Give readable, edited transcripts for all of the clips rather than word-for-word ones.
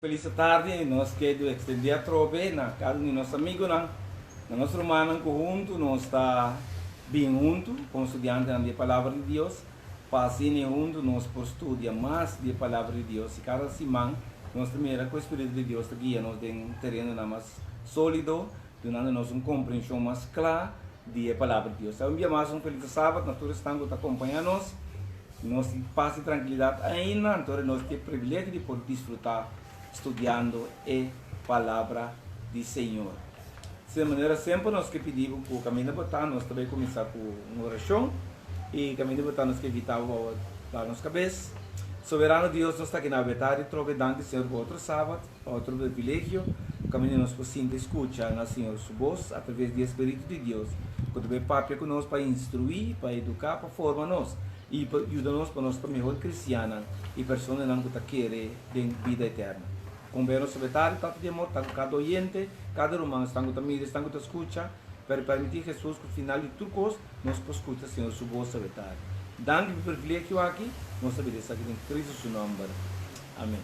Feliz tarde, nós queremos estender a trove na casa de nosso amigo, na nosso irmão junto, nós está bem junto, com estudante da palavra de Deus, para assim junto nós por estudar mais da palavra de Deus e cada semana nós também com o Espírito de Deus guia nos em um terreno mais sólido, dando-nos uma compreensão mais clara da palavra de Deus. Então, um dia mais um feliz sábado, nós todos estamos acompanhando nós passa tranquilidade ainda, então nós temos o privilégio de poder desfrutar estudando a palavra do Senhor. De maneira sempre nós que pedimos para o caminho de botar, nós também começar com uma oração e o caminho de botar nós que evitar para nossa cabeça. Soberano Deus, nós está aqui na verdade, trove danke Senhor por outro sábado, outro privilégio, o caminho nós possamos escutar na Senhor sua voz através do Espírito de Deus. Quando vem papo conosco para instruir, para educar, para formar nós e para ajudar-nos para nós para melhor cristiana e pessoa que quer ter vida eterna. Com bem nosso vetário, tanto de amor, tanto cada oyente, cada romano, tanto da mídia, tanto da escuta, para permitir Jesus que no final de tudo nós possamos escutar Senhor sua voz vetário. Danke pelo privilégio aqui, nós sabemos aqui em Cristo seu nome. Amém.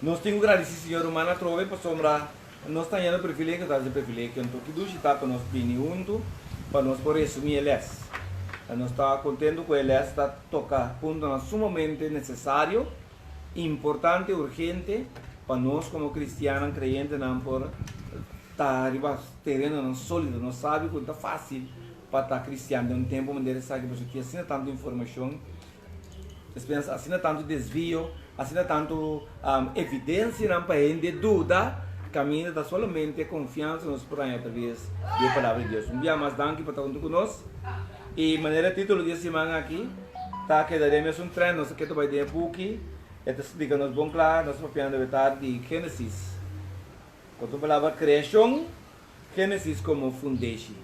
Nós temos agradecido Senhor humano a trove para sombrar, nós temos o privilégio, então que Deus está para nós bem junto, para nós por resumir eles. Nós estamos contentes com ele, está tocar ponto sumamente necessário, importante, urgente, para nós como cristianos, creyentes, não por estar arriba terreno sólido, não sabe que é fácil para estar cristiano, em um tempo onde ele sabe que você tem assim tanta informação, assim tanto desvio, assim tanto evidência, não para gente dúvida, caminha da solamente confiança nos praias através da palavra de Deus. Um dia mais danke para estar junto conosco. E maneira título de semana aqui, tá que daremos um treino, nós que vai ter book, esta explica nos bom claro, nós vamos falar de Gênesis. Quando a palavra criação, Gênesis como foundation.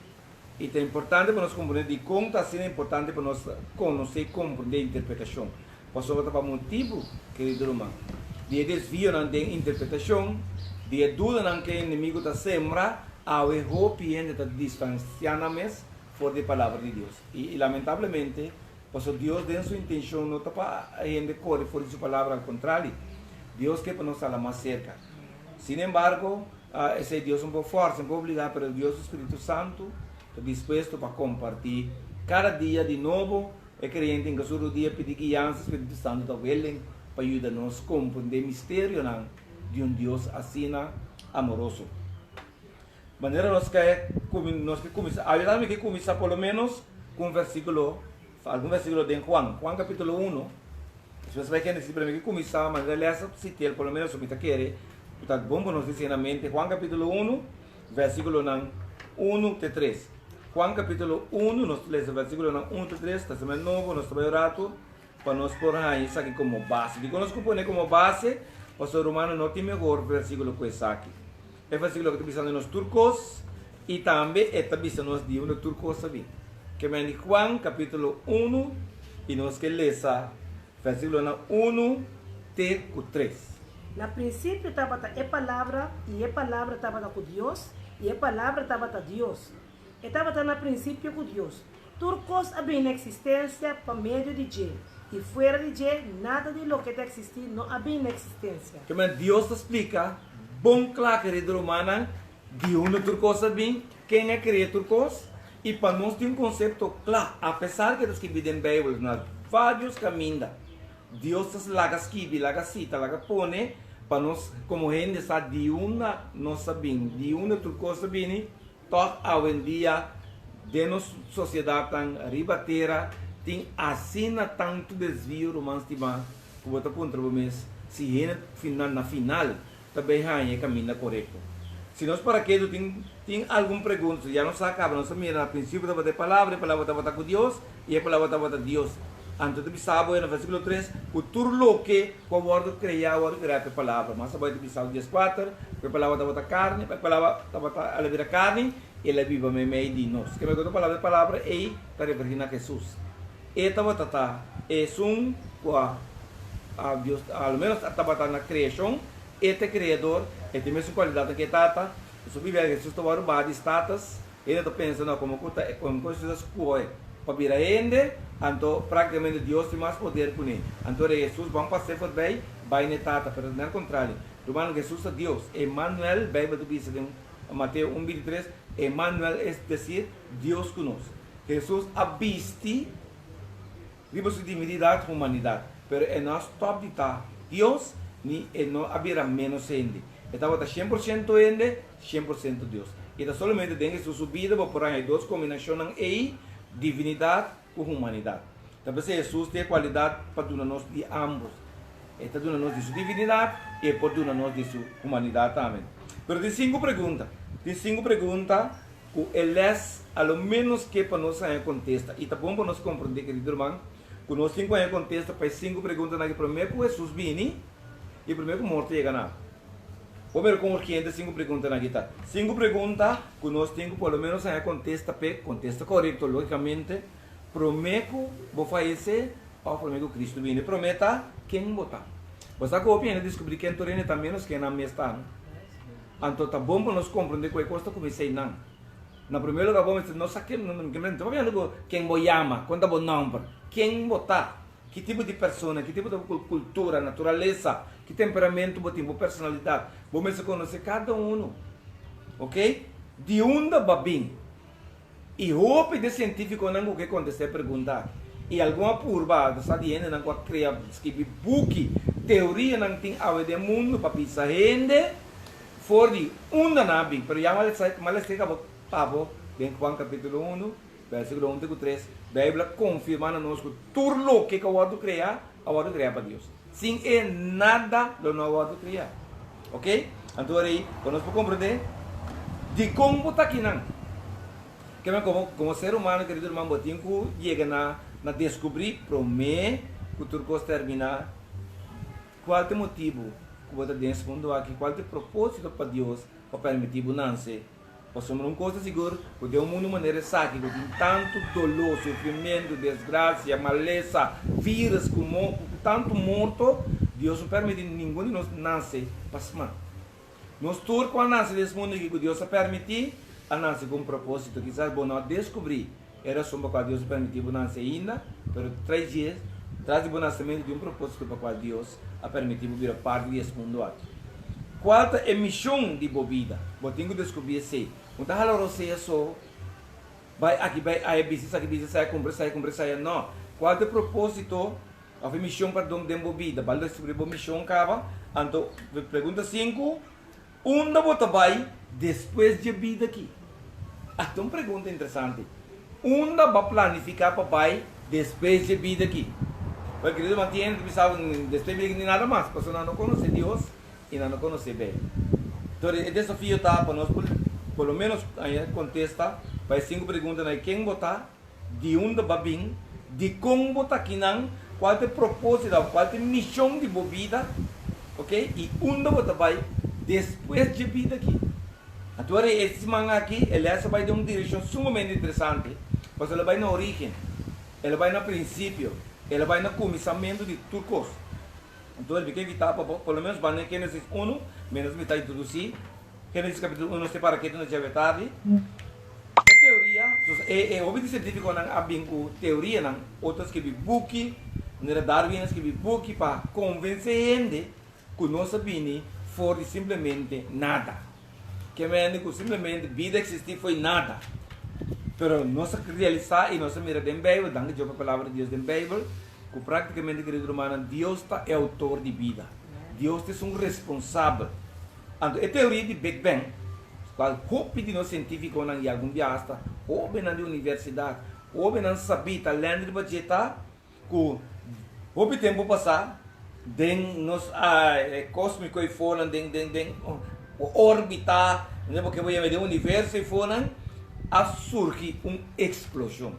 E é importante para nós compreender de como está sendo importante para nós conhecer e compreender a interpretação. Passou para motivo, querido irmão, de desvio na interpretação, de dúvida na que o inimigo está sembra, ao erro e está distanciando-nos fora da palavra de Deus. E lamentavelmente, porque Deus tem sua intenção não está para a gente correr fora de sua palavra, ao contrário, Deus quer para nós estar mais cerca. Sin embargo, esse Deus é um pouco forte, um pouco obrigado, mas Deus, o Espírito Santo, está disposto para compartilhar cada dia de novo. É crente em que todo dia pedir guiança, o Espírito Santo está willing para ajudar-nos a compreender o mistério de um Deus assim amoroso. Maneira nós que começar, ajudar-me que começar pelo menos com algum versículo de Juan capítulo 1. Se você vai querer para mim que começar, mas aliás, se tem pelo menos o que está querendo, portanto, bom para nós dizer na mente, Juan capítulo 1, versículo 1 até 3. Juan capítulo 1, nós lemos o versículo 1 até 3, está sendo novo, nós estamos orando para nós pôr isso aqui como base. E quando nós põe como base, o pastor romano não tem melhor versículo que esse aqui. É versículo que está pensando nos turcos e também está pensando nos dias nos turcos também. Que vem de Juan capítulo 1 e nós que lesa versículo 1 até 3. Na princípio estava a palavra e a palavra estava com Deus e a palavra estava com Deus. Estava no princípio com Deus. Turcos havia na existência por meio de Deus. E fora de Deus, nada de lo que existia não havia na existência. Que Deus explica bom claro, querido humana, de onde turcos sabem, quem é criado turcos, e para nós tem um conceito claro, apesar que eles que vivem na Bíblia, nas vários caminhos, Deus as laga escreve, laga cita, laga põe, para nós, como gente sabe, de onde nós sabemos, de onde turcos sabem, todo hoje em dia, de nossa sociedade tão ribateira, tem assim tanto desvio romano, que você contra o mês, se é na final, também é caminho correto. Se nós para aquilo tem alguma pergunta, já não se acaba, não se mira, no princípio estava a palavra estava com Deus, e a palavra estava com Deus. Antes de pensar, no versículo 3, o turlo que o word criar a palavra, mas a gente pensar o 14, a palavra estava com carne, a palavra estava a levar a carne, e ela vive no meio de nós. Que me conta a palavra é para referir a Jesus. E estava a Deus, ao menos estava na criação, este criador, ele tem a mesma qualidade que Tata, o subir Jesus estava roubado de status, ele está pensando como coisas coisas. para vir a ende, então praticamente Deus tem mais poder com ele. Então Jesus vamos passar por bem, vai na tata, mas não é o contrário. Romano Jesus é Deus. Emmanuel, Bíblia diz em Mateus 1:23, Emmanuel é dizer Deus conosco. Jesus abiste viva sua divindade e humanidade, pero é nosso top de tá Deus, ni não haverá menos ende. Estava 100% ende, 100% Deus. E está somente dentro de sua subida, por aí duas combinações e divindade e humanidade. Então, Jesus tem qualidade para dar-nos de ambos. Está dando-nos de sua divindade e por dar-nos de sua humanidade também. Mas tem 5 perguntas. Tem 5 perguntas que eles, ao menos que para nós contesta. E está bom para nós compreender, querido irmão, que nós 5 contesta para 5 perguntas na que primeiro que Jesus vini e primeiro que morte chega na. Primeiro com o cliente 5 perguntas na guitarra. 5 perguntas que nós temos pelo menos contesta correto, logicamente. Prometo vou fazer para prometo que Cristo vini. Prometa quem botar. Você copia e descobrir quem torne também nos que na mesa. Então tá bom para nós compreender qual coisa comecei não. Na primeiro lugar vamos dizer, nós sabemos, não vendo quem vou chamar, quando vou nome, quem botar, que tipo de pessoa, que tipo de cultura, natureza, que temperamento, tipo personalidade. Vamos conhecer cada um, ok? De onde vai vir? E roupa de científico não que acontecer perguntar. E alguma curva, está dizendo não que criar, escrever book, teoria não tem a ver do mundo para pensar gente, for de onde não vem, pero já mal explica Pabo, em Juan capítulo 1, versículo 1 e 3, a Bíblia confirma a nós que tudo o que eu vou criar para Deus. Sem nada do não vou criar. Ok? Então aí, nós podemos compreender de como está aqui não. Que como ser humano, querido irmão, botinho que chega na descobrir, promete que o turco terminar. Qual é o motivo que você tem nesse mundo aqui? Qual é o propósito para Deus para permitir o nascer? Somos uma coisa segura, porque o mundo maneira sabe que tem tanto dolor, sofrimento, desgraça, maleza, vírus, tanto morto, Deus não permite ninguém de nós nascer pasmar. Nós todos quando nasce nesse mundo que Deus permite, a nascer com um propósito, quizás bom não descobrir, era só para Deus permitir nascer ainda, mas 3 dias, traz o nascimento de um propósito para qual Deus a permitir vir parte desse mundo aqui. Qual é a missão de vida? Eu tenho que descobrir se não está você só vai aqui vai a business sai comprar não. Qual é o propósito? A missão para dom de vida. Vale descobrir a missão cava. Então pergunta 5, onde você vai depois de vida aqui? Então uma pergunta interessante. Onde vai planificar para vai depois de vida aqui? Porque querido mantém pensava depois de nada mais, porque não conhece Deus e não conhece bem. Então o desafio está para nós pelo menos contesta para 5 perguntas aí quem botar, de onde vai vir, de como botar aqui não, qual é o propósito, qual é a missão de vida, ok? E onde você vai depois de vida aqui. Agora esse man aqui, ele vai dar uma direção sumamente interessante, porque ele vai na origem, ele vai no princípio, ele vai no começamento de tudo coisa. Então ele quer evitar, pelo menos vai na Gênesis 1, menos me está introduzir. Gênesis capítulo 1 se para que não já tarde. A teoria, o científico não há bem com teoria não, outros que book, não Darwin que book para convencer gente que não sabia for simplesmente nada. Que mesmo que simplesmente vida existir foi nada. Pero nós realizar e nós mira dentro da Bíblia, dando a palavra de Deus dentro da Bíblia, que praticamente querido irmão, Deus é autor de vida. Deus é um responsável. Então, a teoria de Big Bang, qual roupa de nós científico não é algum viasta, ou bem na universidade, ou bem na sabita, lendo de budgetar, que o tempo passar, den nós cósmico e fora, den orbitar, né, porque vai haver o universo e fora, a surgir uma explosão.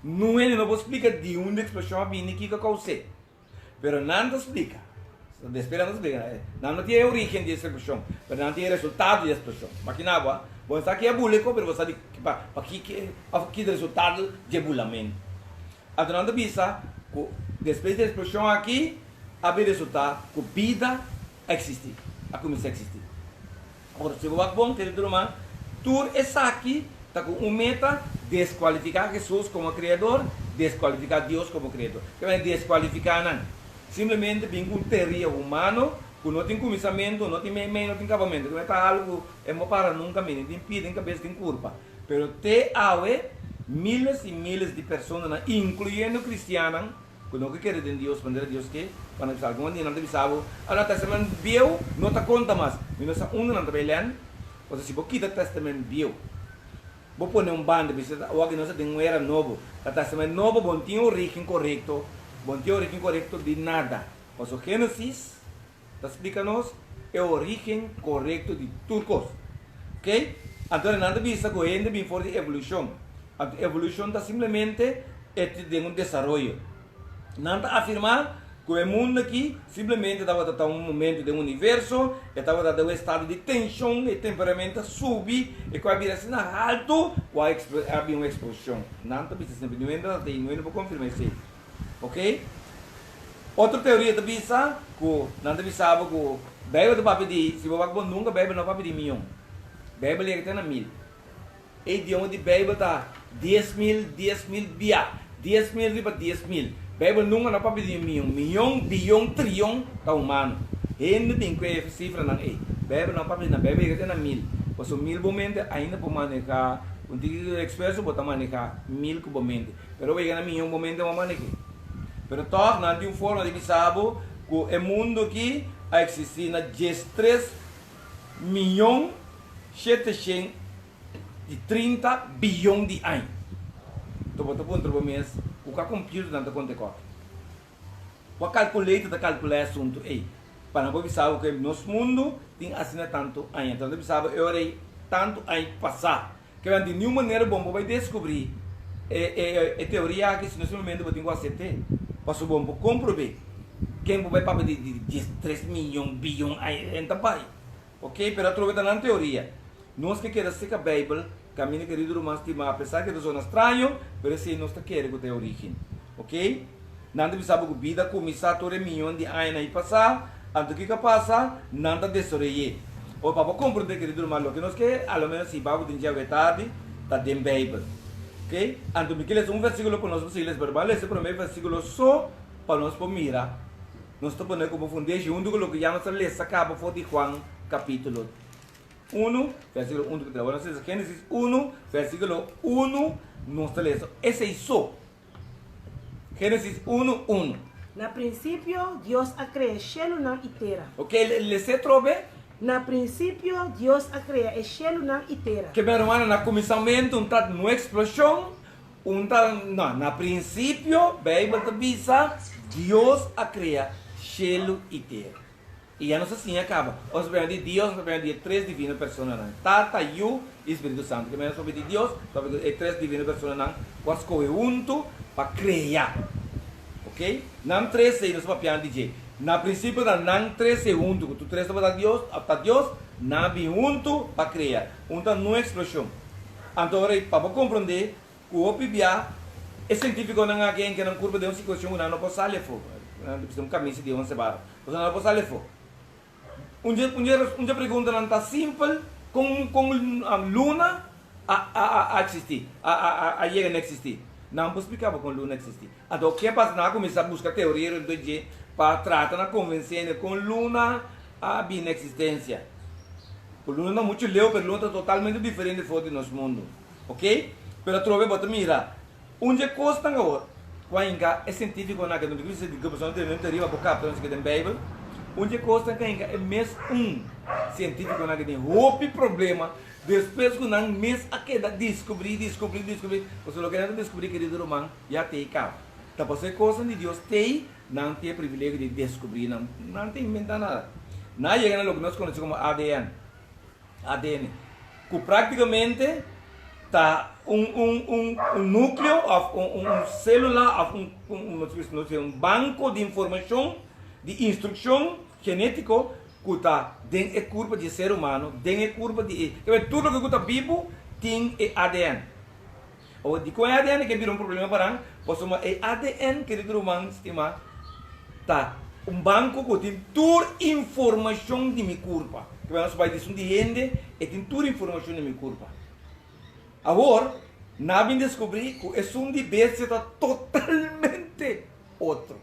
Não ele não explica de onde a explosão vem que causou, mas nada explica. Espera não explica, não tem a origem dessa explosão, mas não tem o resultado da explosão. Maquinava, você aqui é buleco, mas você aqui é resultado de bulamento. A dona visa, depois da explosão aqui, havia resultado que vida existe, a começar a existir. Agora, se você bom, querido irmão, tudo isso aqui está com 1,10 metros desqualificar Jesus como criador, desqualificar Deus como criador. Que vai desqualificar não. Simplesmente vem com teoria humano, que não tem começamento, não tem meio, não tem acabamento. Que vai estar algo, é para nunca menos, tem pia, tem cabeça, tem curva. Pero te awe, miles e miles de pessoas, incluindo cristianos, que não querem em Deus, para Deus que, quando você algum dia não te sabe, a nota testament viu, não te conta mais. Mas nós não te belen, ou se você quita testament viu. Vou pôr bando, ou que nós tem era novo. O testament novo, bom tinha origem correto, de nada. O Gênesis, explica-nos, é o origem correto de turcos. Ok? Então, nada vista que ainda bem for de evolução. A evolução está simplesmente de um desenvolvimento. Nada afirmar que o mundo aqui simplesmente estava a um momento do universo, estava a um estado de tensão e temperamento subir, e quando havia assim alto, havia uma explosão. Nada vista simplesmente, não vou confirmar isso. Ok? Outra teoria da bisa, que nada vista que o Bíblia do papo de, se você nunca Bíblia não papo de milhão. Bíblia é que tem 1000. E idioma de Bíblia está 10.000 bia. 10.000 riba 10.000. Bíblia nunca não papo de milhão, bilhão, trilhão, tá humano. Ainda tem que cifra não é. Bíblia não papo de na Bíblia que tem 1000. Pois o 1000 momento ainda por manejar, um tipo de expresso botar manejar 1000 que momento. Pero vai ganhar milhão momento é uma manejar. Pero todos não tem forma de saber que o mundo aqui existe na 13 milhões 730 bilhões de anos. Então, vou botar para mês, o que a computer não está contando. O calculator está calculando assunto aí. Para não saber que nosso mundo tem assim tanto anos. Então, não sabe eu orei tanto anos passar. Que vai de nenhuma maneira bom vai descobrir a teoria que se nesse momento eu tenho que aceitar. Posso bom comprovar. Quem vai para de 3 milhões bilhões então vai. Ok? Pero através da teoria. Nós que queremos ser a Bíblia, caminho querido irmão estimado, apesar que é um estranho, mas sim nós queremos ter origem. Ok? Nada de saber que a vida começar todo milhão de anos aí passar, antes que passa, nada de sorrir. O papo compreender querido irmão, que nós que, ao menos se bago de dia verdade, está dentro da Bíblia. Ok? Antes de que um versículo para nós vocês verbal, esse primeiro versículo só para nós por mirar. Nós estamos como fundamento junto com o que já nós lemos acaba for de Juan capítulo 1, versículo 1 do Agora, Gênesis 1, versículo 1, nós lemos. Esse é só. Gênesis 1, 1. Na princípio, Deus a criou cielo e terra. Ok, se trove? Na princípio, Deus a criou cielo e terra. Que meu irmão, na começamento, uma explosão, na princípio, Bíblia diz, Deus a criou cielo e terra. E já não assim acaba. Nós sabemos de Deus, nós sabemos de 3 divinas pessoas. Tata, Yu e Espírito Santo. Que nós sabemos de Deus, nós sabemos de 3 divinas pessoas. Nós escolhemos junto para criar. Ok? Não 3 aí, nós sabemos de na princípio, não 3 junto. Tu 3 para Deus, não vem junto para criar. Então, não é explosão. Então, para compreender, o Bíblia é científico não alguém que não curva de uma situação, não pode sair fora. Não precisa camisa de 11 barras. Não pode sair fora. Uma pergunta não está simples, com a luna a existir, a chegar a existir. Não posso explicar como a luna existir. Então, o que passa na começar a buscar teoria do dia para tratar na convenção com a luna a existência. A luna não é muito leu, mas a luna é totalmente diferente fora do nosso mundo. Ok? Pero trove bota mira, onde costa agora? Quando é científico na que não diz que a pessoa não tem teoria para captar não se quer Bíblia. Onde costa que é mês científico na que tem roupa problema, depois que não mês a que descobrir, você não quer descobrir querido irmão, já tem cá. Tá você coisa de Deus tem, não tem privilégio de descobrir, não tem inventar nada. Não chega no que nós conhecemos como ADN, que praticamente tá núcleo, célula, um banco de informação, de instrução genético que está dentro da curva de ser humano, dentro da curva de... Tudo que está vivo tem ADN. Ou de qual é ADN que vira problema para nós, é ADN que o humano estima, tá banco que tem toda informação de minha curva. Que nós vai dizer de gente e tem toda informação de minha curva. Agora, Nabin descobri que é um de bestia está totalmente outro.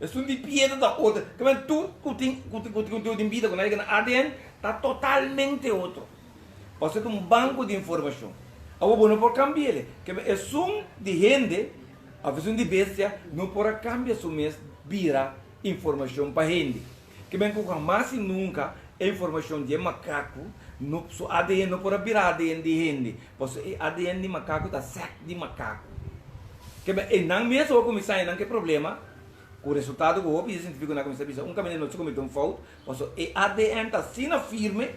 É um de piedra da outra. Que tu conteúdo em vida, quando é ADN, está totalmente outro. Você tem um banco de informação. Agora não pode cambiar ele. Que é um de gente, a versão de bestia, não pode cambiar sua mês, vira informação para gente. Que bem que mais nunca a informação de macaco, no ADN não pode virar ADN de gente. Porque ADN de macaco está certo de macaco. Que bem, e não mesmo começar não que problema. O resultado que o científico na comissão pensa, caminho não se comete falta, porque o ADN está sendo firme,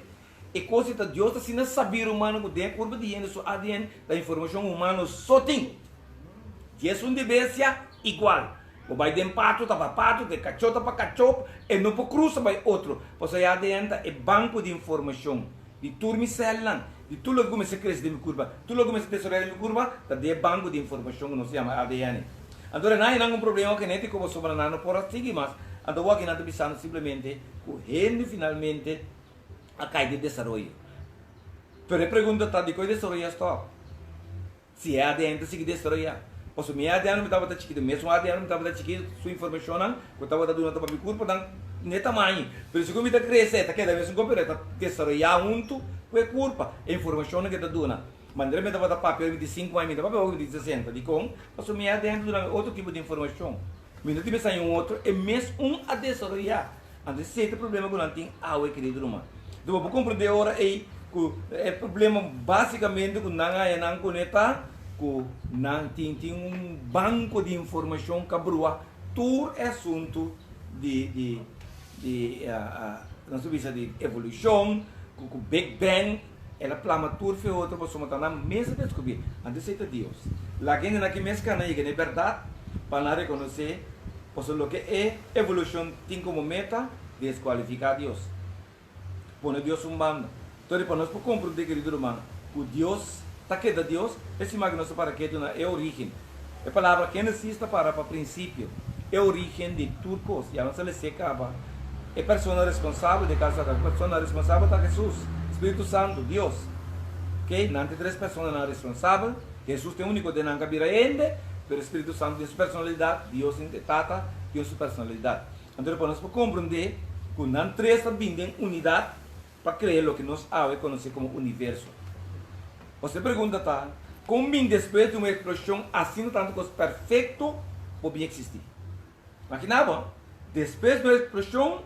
e coisa que Deus está sendo saber humano que tem curva de gente, o ADN da informação humana só tem. Jesus de bestia igual. O vai de pato para pato, de cachorro para cachorro, e não pode cruzar para outro. Porque o ADN é banco de informação, de turma célula, de tudo que começa a crescer de minha curva, tudo que começa a tesourar de minha curva, é banco de informação que não se chama ADN. Então, não é um problema genético como sobre não por assim, mas então o que nós estamos pensando simplesmente que ele finalmente a cair de desenvolvimento. Pero a pergunta está de que desenvolvimento está? Se é ADN que desenvolve, porque minha ADN me estava chiquito, mesmo ADN me estava chiquito, sua informação que estava dando para meu corpo, então nem tamanho. Pero se como está crescendo, está querendo mesmo comprar, está desenvolvendo junto com a corpo, a informação que está dando. Mandei me dar papel de 5 anos, me papel de 60, de como, porque minha ADN dando outro tipo de informação. Me não tive sair outro, é mesmo a desenvolver. Então, esse é o problema que não tem água, querido irmão. Então, vou compreender agora aí que o problema basicamente que não é conectar, que não tem banco de informação que abrua todo assunto de evolução, com o Big Bang. Ela plama tudo foi outra pessoa está na mesa de descobrir antes de Deus. Lá que ainda naquele mês que não é verdade para reconhecer o que é evolução tem como meta desqualificar Deus. Pôr Deus bando. Então para nós por compreender querido irmão, o Deus está que da Deus esse magno para que é a origem. A palavra que não existe para princípio é a origem de tudo coisa. E a nossa se acaba. É a pessoa responsável de casa, a pessoa responsável está Jesus. Espírito Santo, Deus. Ok? Não tem 3 pessoas não responsáveis. Jesus tem o único de não caber ainda, mas o Espírito Santo tem sua personalidade, Deus tem Tata, tem sua personalidade. Então, nós podemos compreender que não 3 também têm unidade para criar o que nós conhecemos como universo. Você pergunta, tá? Como depois de uma explosão assim tanto que perfeito pode existir? Imagina, depois de uma explosão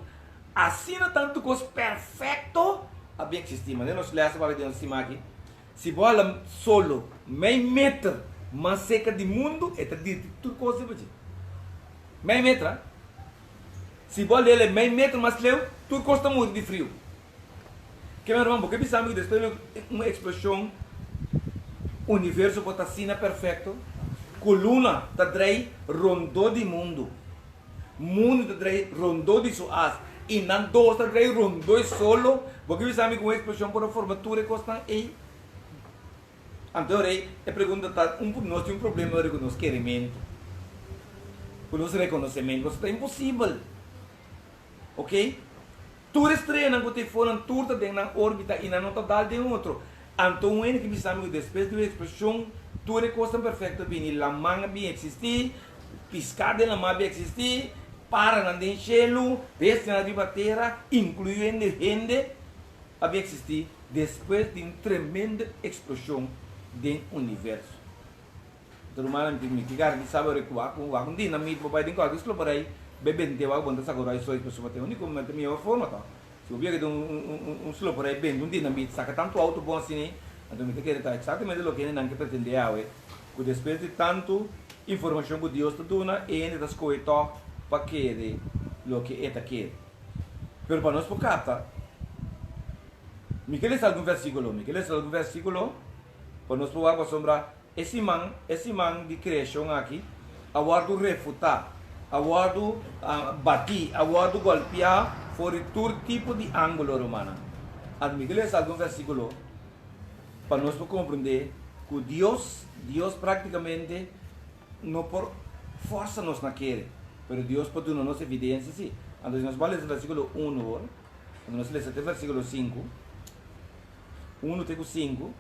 assim tanto que perfeito havia existido, mas nós lemos para ver cima aqui. Se bola solo meio metro mais seca do mundo, é de tudo coisa para ti. Meio metro, se bola ele meio metro mais leu, tudo custa muito de frio. Que meu irmão, porque pensamos que depois de uma explosão, o universo pode estar assim perfeito, coluna está daí rondou do mundo está daí rondou de suas. E não dois, três, dois solo, porque você sabe que uma expressão por formatura custa aí. Então, aí, a pergunta está, nós temos um problema com o nosso querimento, com o nosso reconhecimento, isso é impossível. Ok? Tudo estreia que te foram, tudo tem na órbita e não total de outro. Então, o que você sabe que depois de uma expressão, tudo é coisa perfeita, bem, a manga bem existir, piscada na manga bem existir, para não deixá-lo, desde a terra, incluindo gente, havia existido depois de uma tremenda explosão do universo. Então, humano, me ficar de saber que o dinamite, papai, tem coisa que por aí, bebendo de água, quando agora isso é pessoa tem único momento minha forma, tá? Se eu ver que slow por aí, bem, dinamite, saca tanto alto bom assim, então me quer estar exatamente o que não que pretende que depois de tanto informação que Deus está dando, ele das coisas para querer o que é aqui. Pero para nós por capta, Miquel está algum versículo, para nós provar para sombra esse man de criação aqui, aguardo refutar, aguardo bater, aguardo golpear, for todo tipo de ângulo romana. A Miquel está algum versículo, para nós compreender que Deus praticamente não por força nos naquele. Pero Deus pode dar nossa evidência, sim. Então, nós vamos ler o versículo 1, quando nós lemos até o versículo 5, 1 até o 5,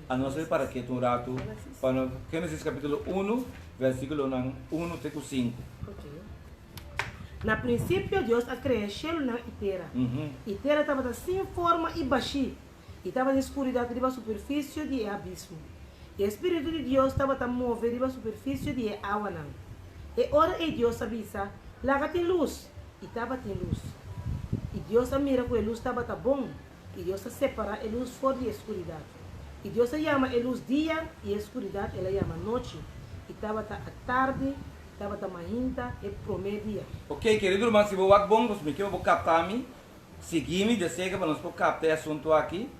A nós para que um rato, para Gênesis capítulo 1, versículo 1 até 5. Ok. Na princípio, Deus criou céu na terra. E terra estava sem forma e baixi. E estava na escuridão de superfície do abismo. E o Espírito de Deus estava a mover de superfície de água. E ora Deus avisa, lá tem luz. E estava tem luz. E Deus mira que a luz estava bom. E Deus separa a luz fora da escuridão. E Deus chama a luz dia e a escuridão ela chama noite. E estava a tarde, estava a manhã e primeiro dia. Ok, querido irmão, se você bom, você me quer captar me, seguir-me, de seca para nós captar o assunto aqui.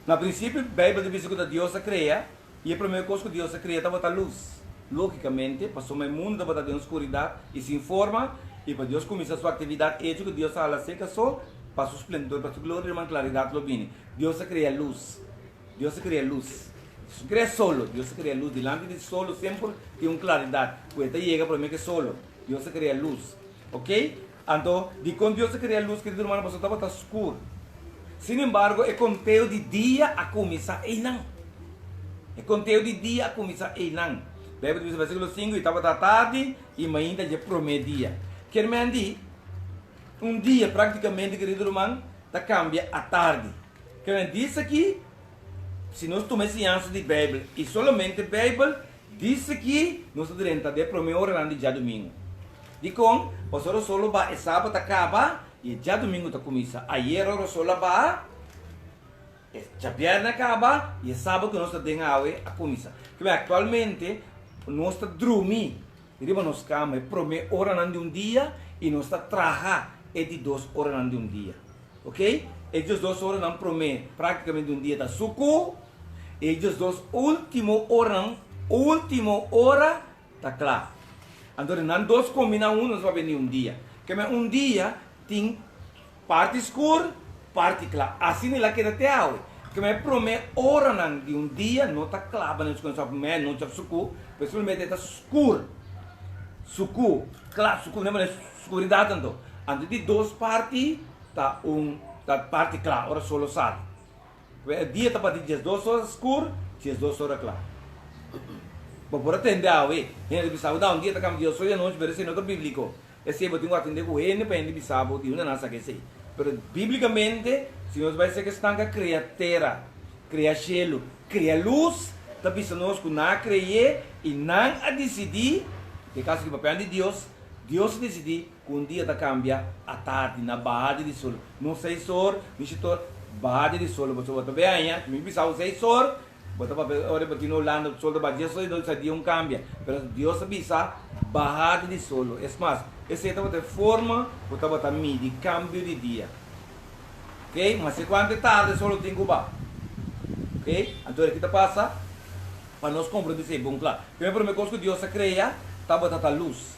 Na princípio, a Bíblia diz que Deus cria, e a primeira coisa que Deus cria estava a luz. Logicamente, passou o mundo estava dentro da escuridão e se informa, e para Deus começar a sua atividade, que Deus fala seca só, para o esplendor, para a glória e a claridade do bem. Deus cria luz. Deus cria luz. Deus cria solo. Deus cria luz. Delante de solo sempre tem uma claridade. Quando chega para mim que solo. Deus cria luz. Ok? Então, de quando Deus cria luz, querido irmão, você estava escuro. Sin embargo, é conteúdo de dia a começar a não. É conteúdo de dia a começar a não. Bíblia diz no versículo 5, e estava da tarde e ainda já primeiro dia. Quer me dizer, um dia praticamente, querido irmão, está cambia à tarde. Quer dizer aqui, se nós tomamos ciência de Bíblia, e somente a Bíblia diz que nós devemos de primeira hora de dia domingo. De com, o solo vai, e sábado acaba, e já domingo está começa. Ayer o solo vai, já viernes acaba, e sábado que nós temos a começa. Que atualmente, nós estamos dormindo, e nós cama, é primeira hora de um dia, e nós estamos trabalhando, é de 2 horas de um dia. Ok? E as 2 horas não promete praticamente um dia da suco. E as 2 últimas horas está claro. Então, não 2 combinam nós vamos venir um dia. Que um dia tem parte escura, parte clara. Assim ela quer até hoje. Que me promete hora de um dia não está claro, não está suco, principalmente está escuro. Suco, claro, suco não é escuridade então. Antes de 2 partes, está parte clara, ora solo sabe. O dia está para 2 horas escuro, 2 horas claro. Por atender a ele, ele disse, um dia está cambiando, só a noite, parece que não é bíblico. Esse eu tenho que atender com ele, para ele dizer, eu não sei o que sei. Mas, biblicamente, se nós vai ser que está cria terra, cria gelo, cria luz, está pensando que não cria e não a decidir, que caso que o papel de Deus decidiu que um dia está cambia à tarde na barra de sol. Não 6 horas, visitor, barra de sol. Você vai ver, me pensava 6 horas, você vai ver, olha, para no Holanda, o sol da barra de sol, então esse dia um cambia. Mas Deus avisa, barra de sol. É mais, essa é a forma que você vai medir cambio de dia. Ok? Mas se quanto tarde só tem que ir. Ok? Então aqui está passa, para nós compreender bom claro. Primeira coisa que Deus cria, estava a luz.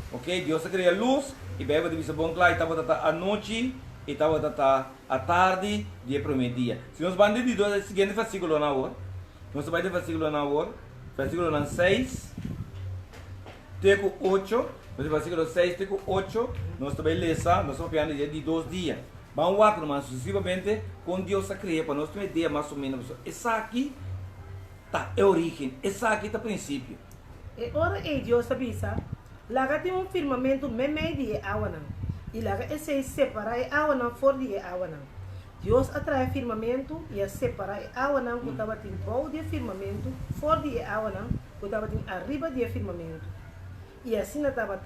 Ok, Deus cria luz, e Bíblia diz bom claro, estava a noite, e estava a tarde, dia primeiro dia. Se nós vamos ler o seguinte versículo na hora, nós vamos ler o versículo na hora, versículo 6, teco 8, versículo 6, teco 8, nós vamos ler, nós vamos ver de 2 dias. Vamos lá, mas sucessivamente, quando Deus cria, para nós ter uma ideia mais ou menos, essa aqui está a origem, essa aqui está o princípio. E ora Deus avisa, lá tem um firmamento meio de água. E lá esse separa a água fora de água. Deus atrai firmamento e separa a água que estava em de firmamento, fora de água que estava arriba de firmamento. E assim estava.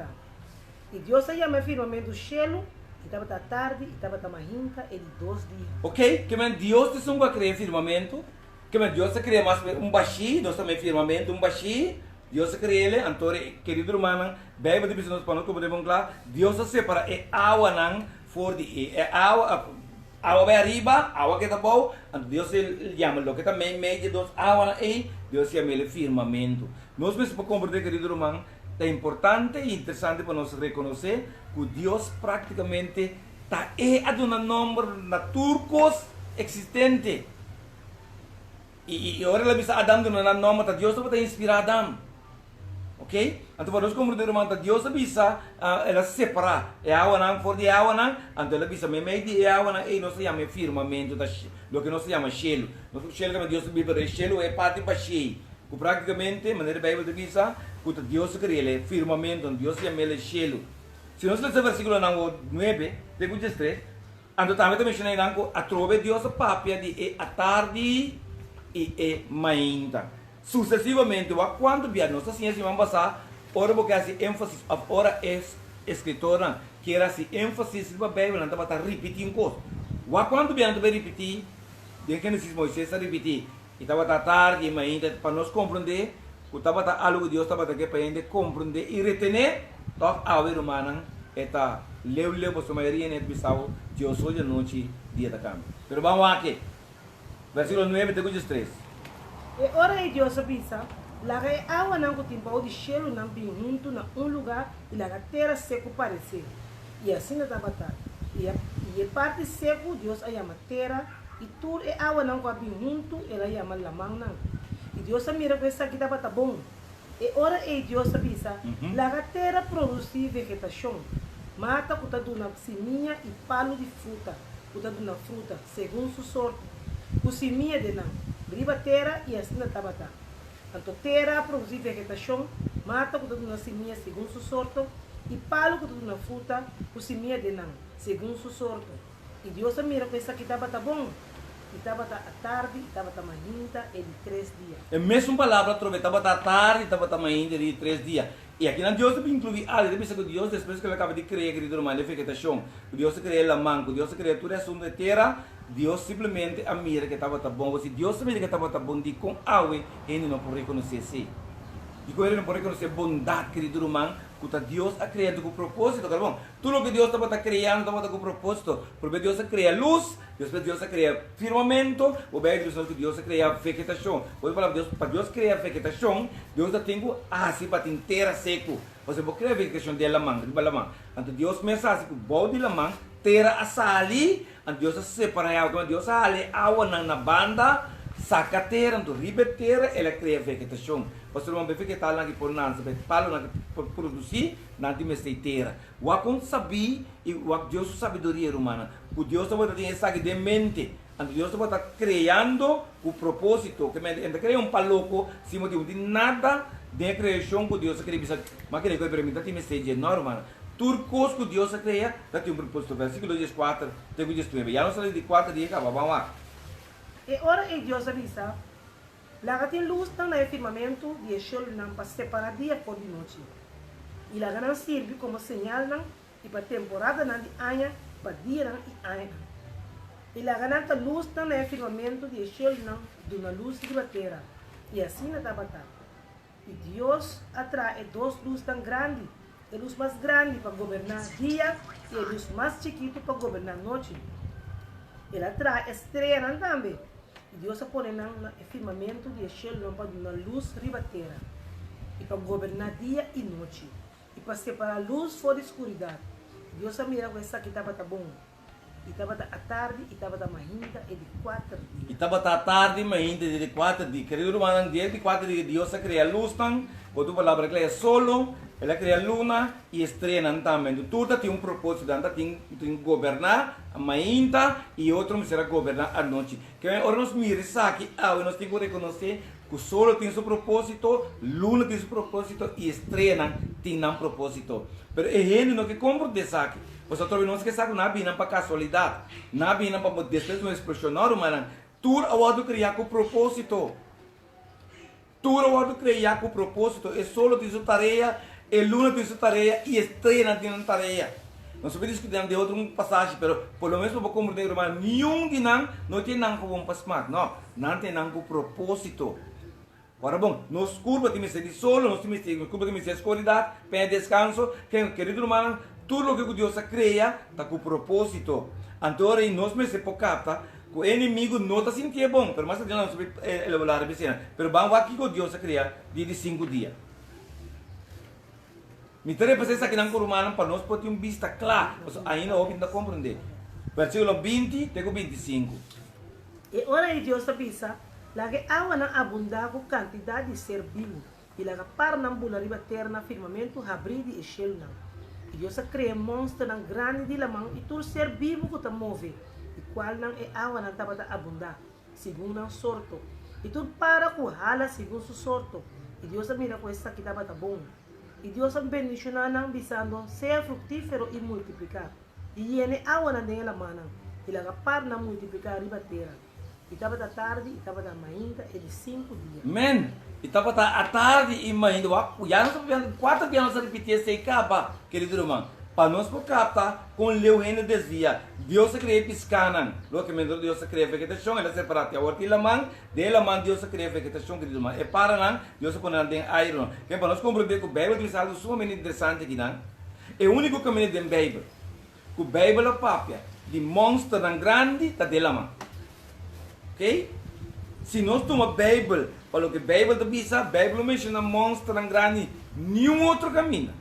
E Deus chama firmamento chelo, e estava tarde, e estava manhã, e de 2 dias. Ok? Que Deus te sunga cria firmamento, que Deus cria mais baixi, Deus também firmamento baixi. Deus cria ele, então, querido irmão, Bíblia diz nos para podemos claro, Deus separa a água não fora de água vai arriba, água que está bom, então Deus chama o que está meio de 2 água aí, Deus chama ele firmamento. Nós precisamos compreender, querido irmão, é importante e interessante para nós reconhecer que Deus praticamente está a dar um número de turcos existente. E agora ele está dando um nome, Deus está inspirado. Ok? Ok? Então, para nós compreender, irmão, Deus avisa, ela separa. É água não, for de água não, então ela avisa, meio de água não, e nós chamamos firmamento, do que nós chamamos gelo. Gelo, que Deus vive, gelo é parte para cheio. Praticamente, maneira Bíblia avisa, que Deus cria ele firmamento, Deus chama ele gelo. Se nós lemos o versículo 9, de 3, então também menciona que a trove Deus papia de a tarde e mainda. Sucessivamente, quando via nossa ciência vamos passar, ora porque assim ênfase, ora é escritora que era assim ênfase na Bíblia, não estava repetindo coisa. Quando via não repetir, de que Gênesis Moisés repetir, e estava tarde e mainda para nós compreender, o estava algo Deus estava aqui para gente compreender e retener, então a vida humana está leu para sua maioria net bisau Deus hoje noite dia da cama. Pero vamos aqui, versículo 9 de 3. E ora Deus avisa, laga água não que timbau de gelo não bem junto na lugar e laga terra seco parecer. E assim não estava tá. E a parte seco Deus a chama terra e tudo é água não que bem junto ela chama lamang não. E Deus a mira que isso aqui estava tá bom. E ora Deus avisa, laga terra produzir vegetação. Mata que está dando seminha e palo de fruta, que está dando fruta segundo sua sorte. O seminha de não. Riba terra e assim na tabata. Então terra produzir vegetação, mata que tudo na seminha segundo sua sorte, e palo que tudo na fruta, o seminha de não, segundo sua sorte. E Deus mira que essa aqui estava bom. E estava à tarde, estava manhã e de 3 dias. É a mesma palavra, trove, estava à tarde, estava manhã de 3 dias. E aqui na Deus inclui algo, deve ser que Deus, depois que ele acaba de criar, querido irmão, a vegetação, Deus criou a manco, Deus criou tudo isso de terra, Deus simplesmente a mira que estava bom. Se Deus mira que estava bom, de com água, ele não pode reconhecer isso. E com ele não pode reconhecer bondade, querido irmão, que Deus a criado com propósito, tá bom? Tudo que Deus estava criando, estava com propósito. Porque Deus a cria luz, Deus a cria firmamento, o bem que Deus a cria vegetação. Pode falar, para Deus criar vegetação, Deus tem assim para inteira seco. Você pode criar vegetação de lamang, de balamang. Então Deus pensa assim, que o bom de lamang, terra a sali, então Deus a separa água, Deus a ali água na banda, saca a terra, então riba terra, ela cria vegetação. Você não vai vegetar lá que por nada, você palo lá que produzir, nada de terra. O acon sabia e o Deus sabedoria humana, o Deus está botando essa de mente, então Deus está criando o propósito, que ainda cria paloco, se motivo de nada de criação que Deus cria, mas que ele permite que me seja normal. Tudo que Deus cria, tem um propósito. Versículo 4, tem que dizer, já não sai de 4 dias, vamos lá. E ora Deus avisa, lá tem luz no firmamento de gelo para separar dia por de noite. E lá não serve como señal e para temporada de ano, para dia e ano. E lá não tem luz no firmamento de gelo de uma luz de terra. E assim na tabata. E Deus atrai duas luzes tão grandes. A luz mais grande para governar dia e a luz mais chiquita para governar noite. Ele atrai estrela também. E Deus põe no firmamento de gelo para uma luz riba terra. E para governar dia e noite. E para separar a luz fora da escuridão. Deus mira com essa que estava bom. E estava à tarde, e estava manhã, e de 4 dias. E estava à tarde, manhã, de 4 dias. Querido irmão, de 4 dias, Deus cria a luz, quando a palavra cria solo, ela cria a luna e estrela também. Tudo tem um propósito, tem que governar a manhã e outro será governar a noite. Que agora nós miramos aqui, nós temos que reconhecer que o sol tem seu propósito, luna tem seu propósito e estrela tem um propósito. Mas é gente não que compreende isso aqui. Você também não esqueça que não é para casualidade, não é para depois não expressionar, mas tudo é o criar com propósito. Tudo é o criar com propósito. É solo tem sua tarefa, é luna tem sua tarefa e estrela tem uma tarefa. Nós sabemos que tem de outra passagem, mas pelo menos para compreender, mas nenhum de nós não tem nada com pasmar, não tem nada com propósito. Agora bom, nós curva de ser de solo, nós temos que curva de ser escuridade, pé descanso, querido irmão, tudo o que Deus cria está com propósito. Então, nós me se capta que o inimigo não está sentindo bom, mas não sabe elaborar a piscina. Mas vamos aqui que Deus cria de 5 dias. Me interessa pensar que não humano para nós pode ter uma vista clara, ainda não está compreender. Versículo 20 até 25. E ora Deus avisa, lá que água não abundava quantidade de ser vivo. Ilaga par nang bula riba terra na firmamento habridi e shell nang. E Deus a cria monstro nang grande de lamang e tur ser vivo que ta move. E qual nang e awa nang tabata abunda, segundo nang sorto. E tur para ku hala segundo su sorto. E Deus a mira com esta que tabata bom. E Deus a bendicionar nang bisando, seja fructífero e multiplicar. E ele awa nang denga lamanang. Ilaga par nang multiplicar riba terra. E tabata tarde, e tabata mainda, e de 5 dias. Men, estava à tarde e manhã, já não sabemos, 4 vezes nós repetir sem capa, querido irmão. Para nós por captar, com o reino desvia. Deus se cria piscanan. Logicamente, Deus se cria vegetação, ela separada. A hortilha man, dela man, Deus se cria vegetação, querido irmão. E para não, Deus se põe na iron. Que para nós compreender que o Bíblia diz algo sumamente interessante aqui, não? É o único caminho da Bíblia. Que o Bíblia é papia, de monstro tão grande, está dela man. Ok? Se nós tomamos a Bíblia, para o que a Bíblia diz, a Bíblia menciona monstro tão grande, nenhum outro caminho.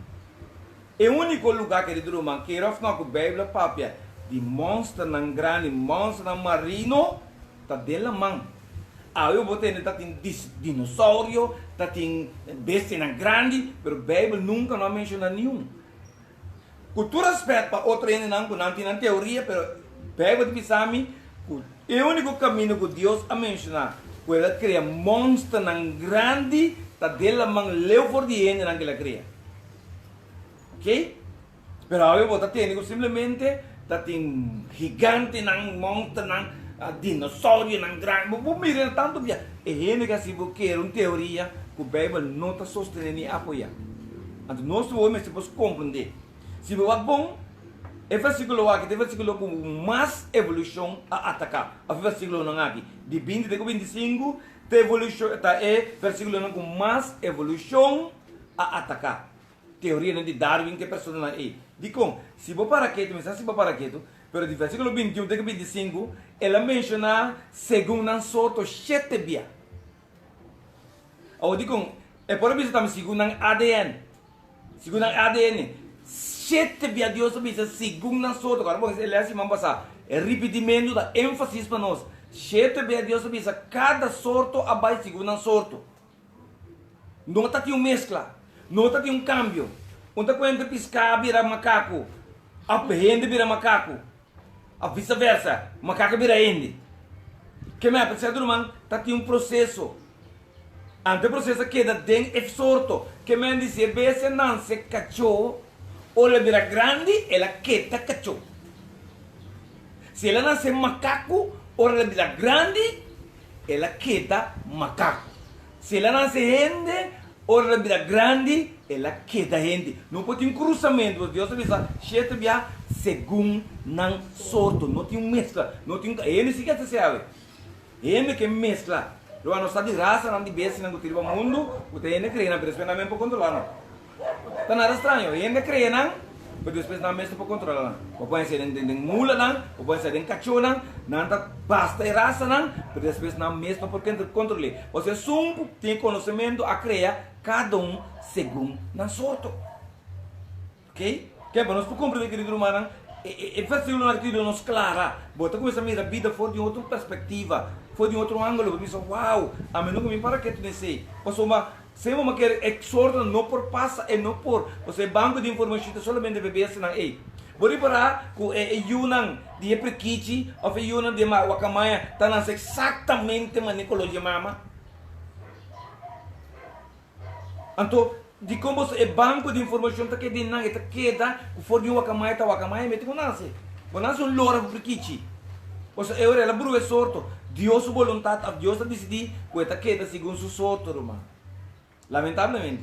É o único lugar, querido irmão, que a Bíblia papia de monstro tão grande, monstro tão marino, está dela man. Ah, eu botei que tem dinossauro, tem bestia tão grande, mas a Bíblia nunca não menciona nenhum. Cultura aspecto para outro não tem teoria, mas a Bíblia diz a mim, é o único caminho que Deus a mencionar. Que ela cria monstro tão grande, está dela man, leu por diante que ela cria. Ok? Pero eu vou ter simplesmente tem gigante nang monstro nang dinossauro nang grande. Vou mirar tanto bia. E ele que se você quer uma teoria que a Bíblia não está sustentando e apoia. Então nós vamos compreender. Se você é bom, é versículo aqui, é versículo com mais evolução a atacar. A versículo não aqui, de 20 até 25, é versículo com mais evolução a atacar. Teoria de Darwin que persona é. Digo, se você para quieto, mas se você para quieto, pero de versículo 21 até 25, ela menciona segundo não sorto 7 via. Ou digo, é por isso também segundo ADN. Segundo ADN, 7 via Deus bisa segundo não sorto. Agora, porque ele é assim, vamos passar. É repetimento da ênfase para nós. 7 via Deus bisa cada sorto abaixo segundo não sorto. Não está aqui uma mescla. Não está aqui um câmbio. Não está quando piscar vira macaco. A rende vira macaco. A vice-versa. Macaco vira rende. Que me apreciado, irmão? Está aqui um processo. Ante o processo que é den é sorto. Que me dizer, se não se cachou, ou ela vira grande, ela queda cachou. Se ela nasce macaco, ou ela vira grande, ela queda macaco. Se ela nasce rende, ora vira grande, ela queda gente. Não pode ter um cruzamento. Deus avisa, cheio via segundo não sorto. Não tem um mescla. Não tem ele se quer se sabe. Ele que mescla. Lo não está de raça, não de besta, não tira o mundo. O ele crê na persona para controlar não. Tá nada estranho. Ele crê não. Mas depois não mesmo para controlar não. Pode ser de mula não, pode ser de cachorro não tá basta e raça não, mas depois não mesmo para controlar. Você só tem conhecimento a criar cada segundo na sorte. Ok? Que para nós compreender, querido irmão, é versículo aqui nos clara. Bota começa a mirar a vida fora de outra perspectiva, fora de outro ângulo. Você uau, a menos que me para que tu nem sei. Passou uma se você quer exortar, não por passa e não por. Você banco de informação solamente bebê assim não é. Bori para que yunang dia prekichi ou yunang dia wakamaya tá nas exatamente manicologia mama. Então de como é banco de informação tá que dinang eta queda o for de wakamaya mete com nasce. Bonança um lora prekichi. Você é ela bru é sorto. Deus sua vontade, Deus decidi que eta queda segundo su sorto, irmão. Lamentavelmente.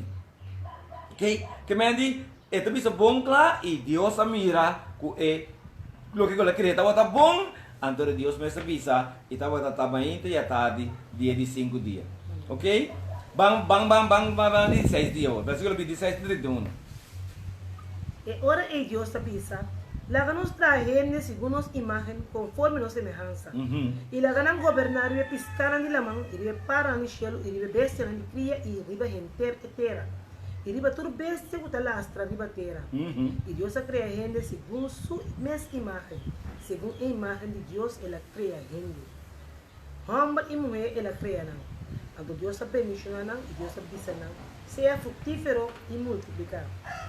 Ok? Que me diz, esta bisa bom claro e Deus a mira que é o que ela queria estava bom, então Deus me avisa e estava tamanho e a tarde dia de 5 dias. Ok? Bang 16 dias. Versículo 26 31. E ora é Deus avisa. Laga nos traje segundo nossa imagem, conforme nossa semelhança. E laga não governar e piscar de lamang, e ribe para no cielo, e ribe bestia na cria, e ribe renter e terra. E ribe tudo bestia que lastra ribe terra. E Deus a cria gente segundo sua mesma imagem. Segundo a imagem de Deus, ela cria gente. Homem e mulher, ela cria não. Então Deus a permite não, e Deus a bisa não. sea fructífero y multiplicar.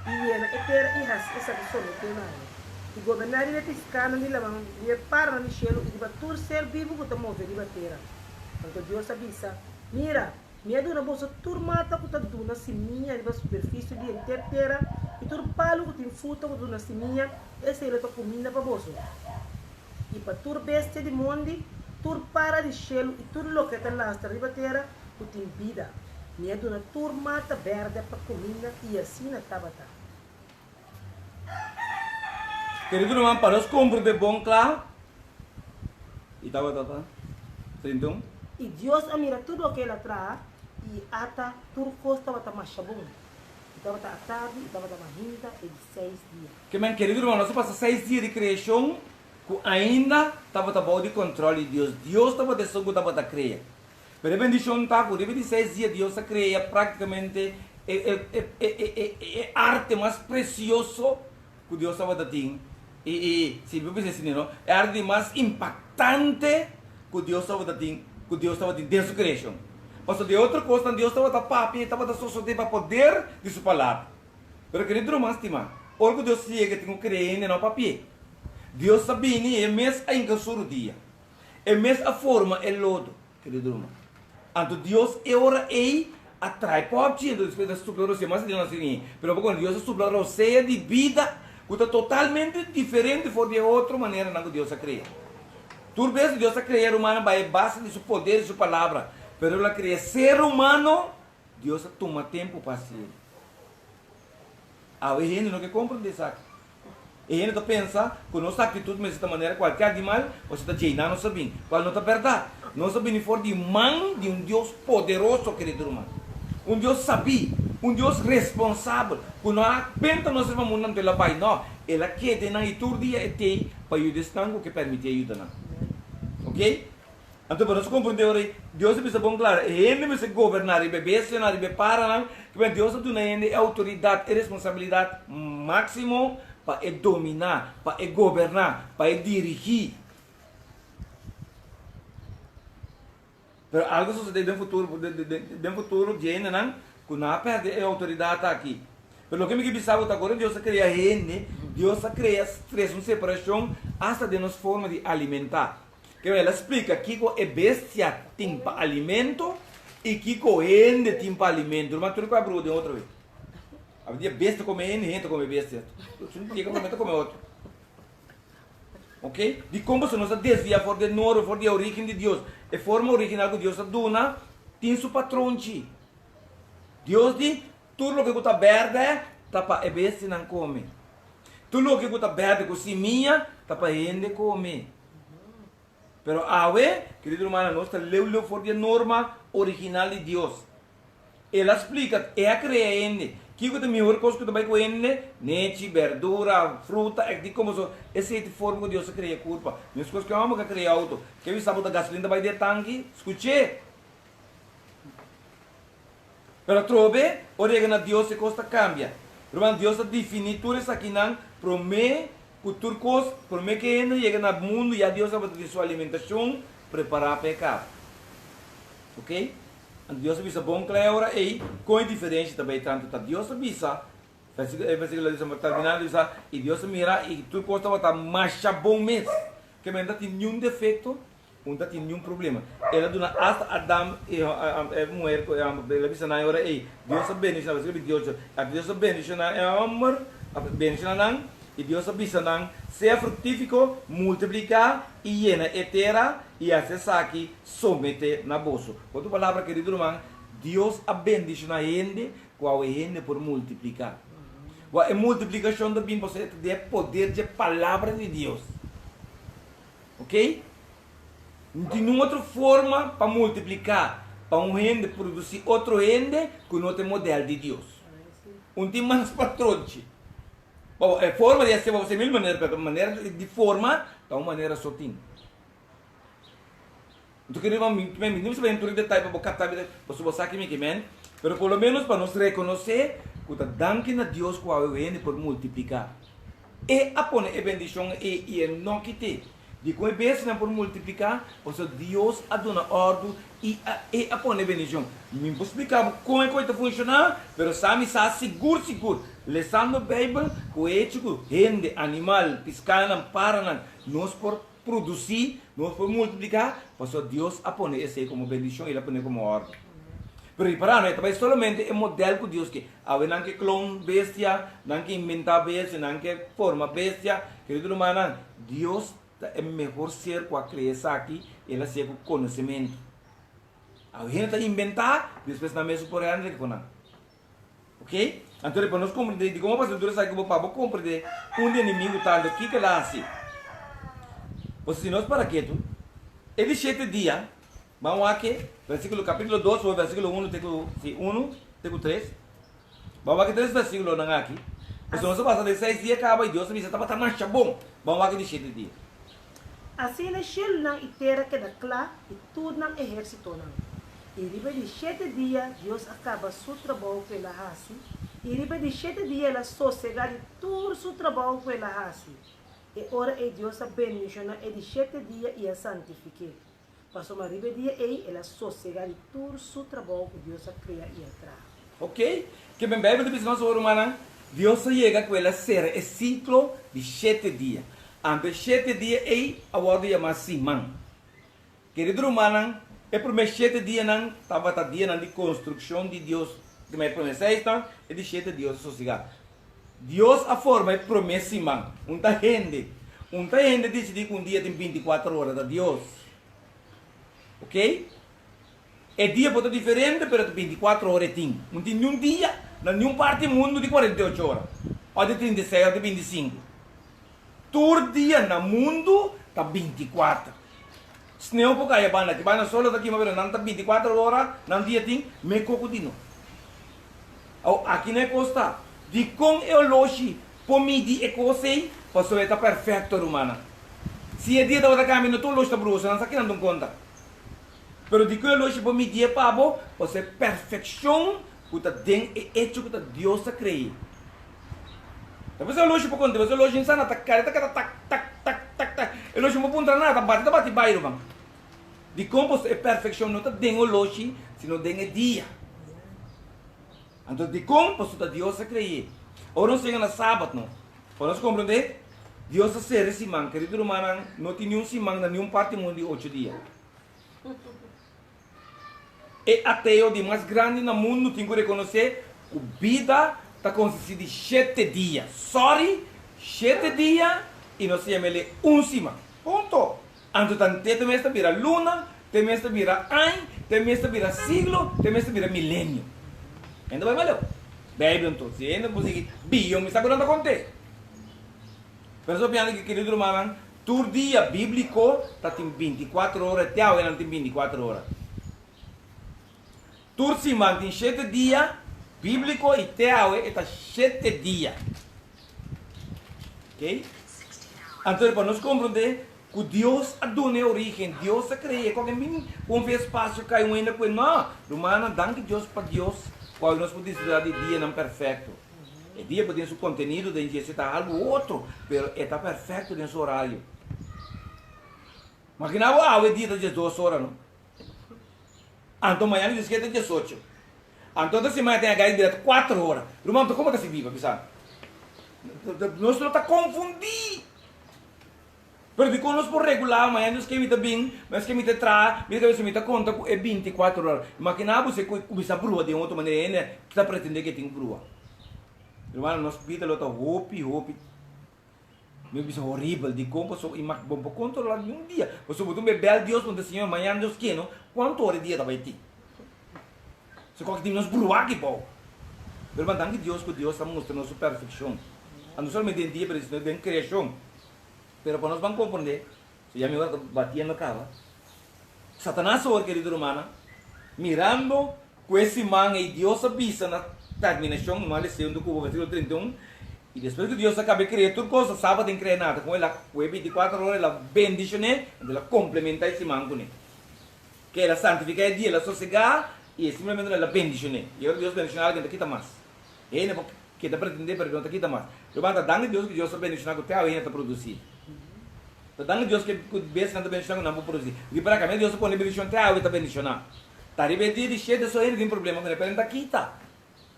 Y llena etera hijas esa que solo te vale. Y gobernar y piscana ni la mano, y para ni cielo, y va tu ser vivo que te mueve de batera. Cuando Dios avisa, mira, miedo una bolsa turmata que te duna siminha de superfície de terra e tur palo que tem fruta que duna siminha, essa é a tua comida para bolso. E para tur bestia de monde, tur para de cielo e tur lo que está lá está riba terra, que tem vida. Medo una turmata verde para comida e assim na tabata. Querido irmão, para os compreender bom claro. E tá? Então? E Deus mira tudo o que ela traz e ata tudo costa bata mais bom. Então bata a tarde, então bata mais linda e de 6 dias. Que man, querido irmão, nós passamos 6 dias de criação que ainda estava bom de controle de Deus. Deus estava de som que estava criar. Mas a bendição está por de 6 dias Deus cria praticamente arte mais precioso que Deus estava dando. E se eu pensar assim, não, é a arte mais impactante que Deus estava dando. Que Deus estava dando desde a criação. Mas de outra coisa, Deus estava dando papi, estava dando só para poder de sua palavra. Mas querido irmão, estima, o que Deus chega tem que crer não papi. Deus sabia que é mesmo a encaixar o dia. É mesmo a forma, é lodo, querido irmão. Então Deus é hora aí atrai pode depois da superação mas não assim pero quando Deus supera você de vida que está totalmente diferente for de outra maneira não que Deus a cria. Tudo bem Deus a criar humano vai base de seu poder de sua palavra, pero ela cria ser humano, Deus toma tempo para ser. A gente não que compreende isso. E a gente pensa que nossa atitude dessa maneira qualquer animal você está cheio não sabe qual não está verdade. Nós sabemos for de mão de Deus poderoso, querido irmão. Deus sabia, Deus responsável. Quando a penta nós vamos não pela pai, não. Ela quer ter na iturdia e ter para o destino que permite ajuda. Ok? Então, para nós compreender, Deus precisa bom claro. Ele precisa governar, ele precisa ele para, que Deus tem autoridade e responsabilidade máximo para dominar, para governar, para dirigir. Pero algo sucede no futuro, gente, não, que não perde a autoridade aqui. Pero o que me pensava agora, Deus cria gente, Deus cria stress, uma separação, hasta de nos forma de alimentar. Que ela explica que a bestia tem para alimento e que a gente tem para alimento. Mas tu não vai abrir de outra vez. A bestia come gente come bestia. Tu não tem que comer outro. Ok? De como se nós desvia for de noro, for de origem de Deus. A forma original que Deus dona tem seu patrão. Deus diz, tudo o que está verde, está para a bestia não come. Tudo o que está verde com seminha, está para a gente comer. Pero awe, querido irmão, nós está leu for de norma original de Deus. Ela explica, é a criar que a melhor coisa que tu vai com ele, nete, verdura, fruta, é de como so, essa é a forma que Deus cria culpa. Mas coisas que eu amo que cria auto, que eu sabe da gasolina vai de tanque, escute. Pero trobe, orega Deus se costa cambia. Irmão, Deus define tudo isso aqui não, promete que tudo coisa, promete que ele chega no mundo e a Deus vai ter sua alimentação, preparar para pecado. Ok? Deus avisa bom claro e com diferença também tanto tá Deus avisa versículo diz terminado diz e Deus mira e tu costa tá mais bom mesmo que não tem nenhum defeito não tem nenhum problema ela dona hasta Adam e a mulher ela avisa na hora e Deus bendice Deus bendice na amor bendice não e Deus avisa não ser frutífico multiplicar e llena etera e acessar aqui somente na bolsa. Outra palavra, querido irmão, Deus abençoa a gente, com a gente por multiplicar. A multiplicação também você tem poder de palavra de Deus. Ok? Não tem nenhuma outra forma para multiplicar, para um gente produzir outro gente que não tem modelo de Deus. Não tem mais patrões. Bom, a forma de ser você mil maneiras, mas maneira de forma, de uma maneira só tem. Então, querido irmão, não se vai entrar em detalhe para captar, para você aqui, mas pelo menos para nós reconhecer que está dando a Deus com a gente por multiplicar. E a pôr a bendição e não que tem. De como bênção não por multiplicar, ou seja, Deus a dona ordem e a põe bendição. Me posso explicar como é que vai funcionar, mas sabe seguro. Lesando a Bíblia, o ético, rende, animal, piscana, paranan, nós por produzir, nós por multiplicar, mas Deus a põe esse como bendição, ele a põe como ordem. Pero para não, também somente é modelo que Deus quer. Não que clone bestia, não que inventar bestia, não que forma bestia, querido humano, Deus é melhor ser com a criança aqui, ela ser com conhecimento. A gente inventar, depois na mesa por aí que não. Ok? Então, para nós compreender, de como a pastora sai com o papo, compreender inimigo tanto aqui que ela assim. Você se nós para quê? Ele 7 dias, vamos aqui, versículo capítulo 2, ou versículo 1, versículo 3. Vamos aqui 3 versículos não aqui. Você não passa de 6 dias, acaba e Deus me diz, está marcha bom. Vamos aqui de 7 dias. Assim é Shil não e terra que dá clá e tudo não exército não. E riba de 7 dias, Deus acaba seu trabalho pela raça. E riba de 7 dias, ela sossega de todo seu trabalho pela raça. E ora é Deus a bendição, é de 7 dias e a santifique. Passou uma riba de dia, ela sossega de todo seu trabalho que Deus a cria e a traz. Ok? Que bem bem, mas nós oramos, Deus chega com ela ser é ciclo de 7 dias. Antes 7 dias, a ordem chama Simão. Querido humano, é por mais 7 dias, estava a dia de construção de Deus. Que me promessa então, é de 7 dias sossegado. Deus a forma é promessa Simão. Unta gente diz que um dia tem 24 horas da Deus. Ok? É dia pode ser diferente, mas 24 horas tem. Não tem nenhum dia, nenhum parte do mundo de 48 horas. Ou de 36, ou de 25. Todo dia no mundo está 24. Se não é um pouco aí, que vai na sola daqui, mas não está 24 horas, não dia tem, me cocodino. Aqui não é costa. De com eu loji, por medir e coisei, passou está perfeito, humana. Se é dia da outra caminho, tu loja está bruxa, não sabe que não dão conta. Pero de que eu loji, por medir para bo, você perfeição, que está dentro e hecho que Deus a criou. Depois eu loji por conta, você loji insana, tac. Eu loji por ponta nada, bate bairro, bang. De como é perfeição, não está dentro o loji, sino dentro o dia. Então, de como Deus a criou. Ou não chega no sábado, não. Para nós compreender, Deus a ser esse man, querido humano, não tem nenhum simão, nenhum parte do mundo de 8 dias. E até o de mais grande no mundo, tem que reconhecer, a vida está consistida de 7 dias. 7 dias, e não se chama ele um simão. Ponto. Então, tem mês que vira luna, tem mês que vira ano, tem mês que vira siglo, tem mês que vira milênio. Ainda vai valeu. Bíblia então, se ainda conseguir, bicho, me sabe o que acontece. Mas eu penso que, querido irmão, todo dia bíblico está tem 24 horas, até agora não tem 24 horas. Todo semana tem 7 dias, bíblico, e até agora está 7 dias. Ok? Então, para nós compreender que Deus a dona origem, Deus a criou, qualquer um vez espaço cai um ainda com não, irmão, danke Deus para Deus. Qual nós podemos dizer de dia não perfeito. O dia pode ter seu conteúdo, de necessitar algo outro, mas está perfeito nesse horário. Mas que não é o dia de 12 horas, não? Então amanhã diz que é 18. Então da semana tem a gaia de 4 horas. Irmão, como está se viva, pessoal? Nós não está confundido. Pero de quando nós por regular, amanhã nós queremos bem, mas que me traz, me dá conta é 24 horas. Mas que não você começa a brua de outra maneira, né? Que está pretendendo que tem brua. Irmão, nós pedimos outra hope. Meu bicho horrível de como só e mas bom para controlar um dia. Você botou me bel Deus quando o Senhor amanhã Deus quer, não? Quanto hora dia vai ter? Se qualquer time nós brua aqui, pô. Irmão, danke Deus que Deus está mostrando sua perfeição. Não somente em dia, mas em criação. Pero para nós vamos compreender, se já me batia no carro, Satanás, querido humano, mirando com esse man e Deus avisa na terminação, no versículo 31, e depois que Deus acaba de criar tudo coisa, sábado tem que criar nada, com ela, com 24 horas, ela bendice, ela complementa esse man com ele. Que ela santifica o dia, ela sossegar, e simplesmente ela bendice. E agora Deus bendice alguém daqui mais. Ele não quer pretender, pergunta aqui mais. Eu mando a Deus que Deus bendice com o teu e está produzindo. Então, Deus que bês não bendição não por produzir. E para cá, Deus põe bendição até a outra bendição. Tá repetido e cheio de só ele tem problema com ele, para ele tá.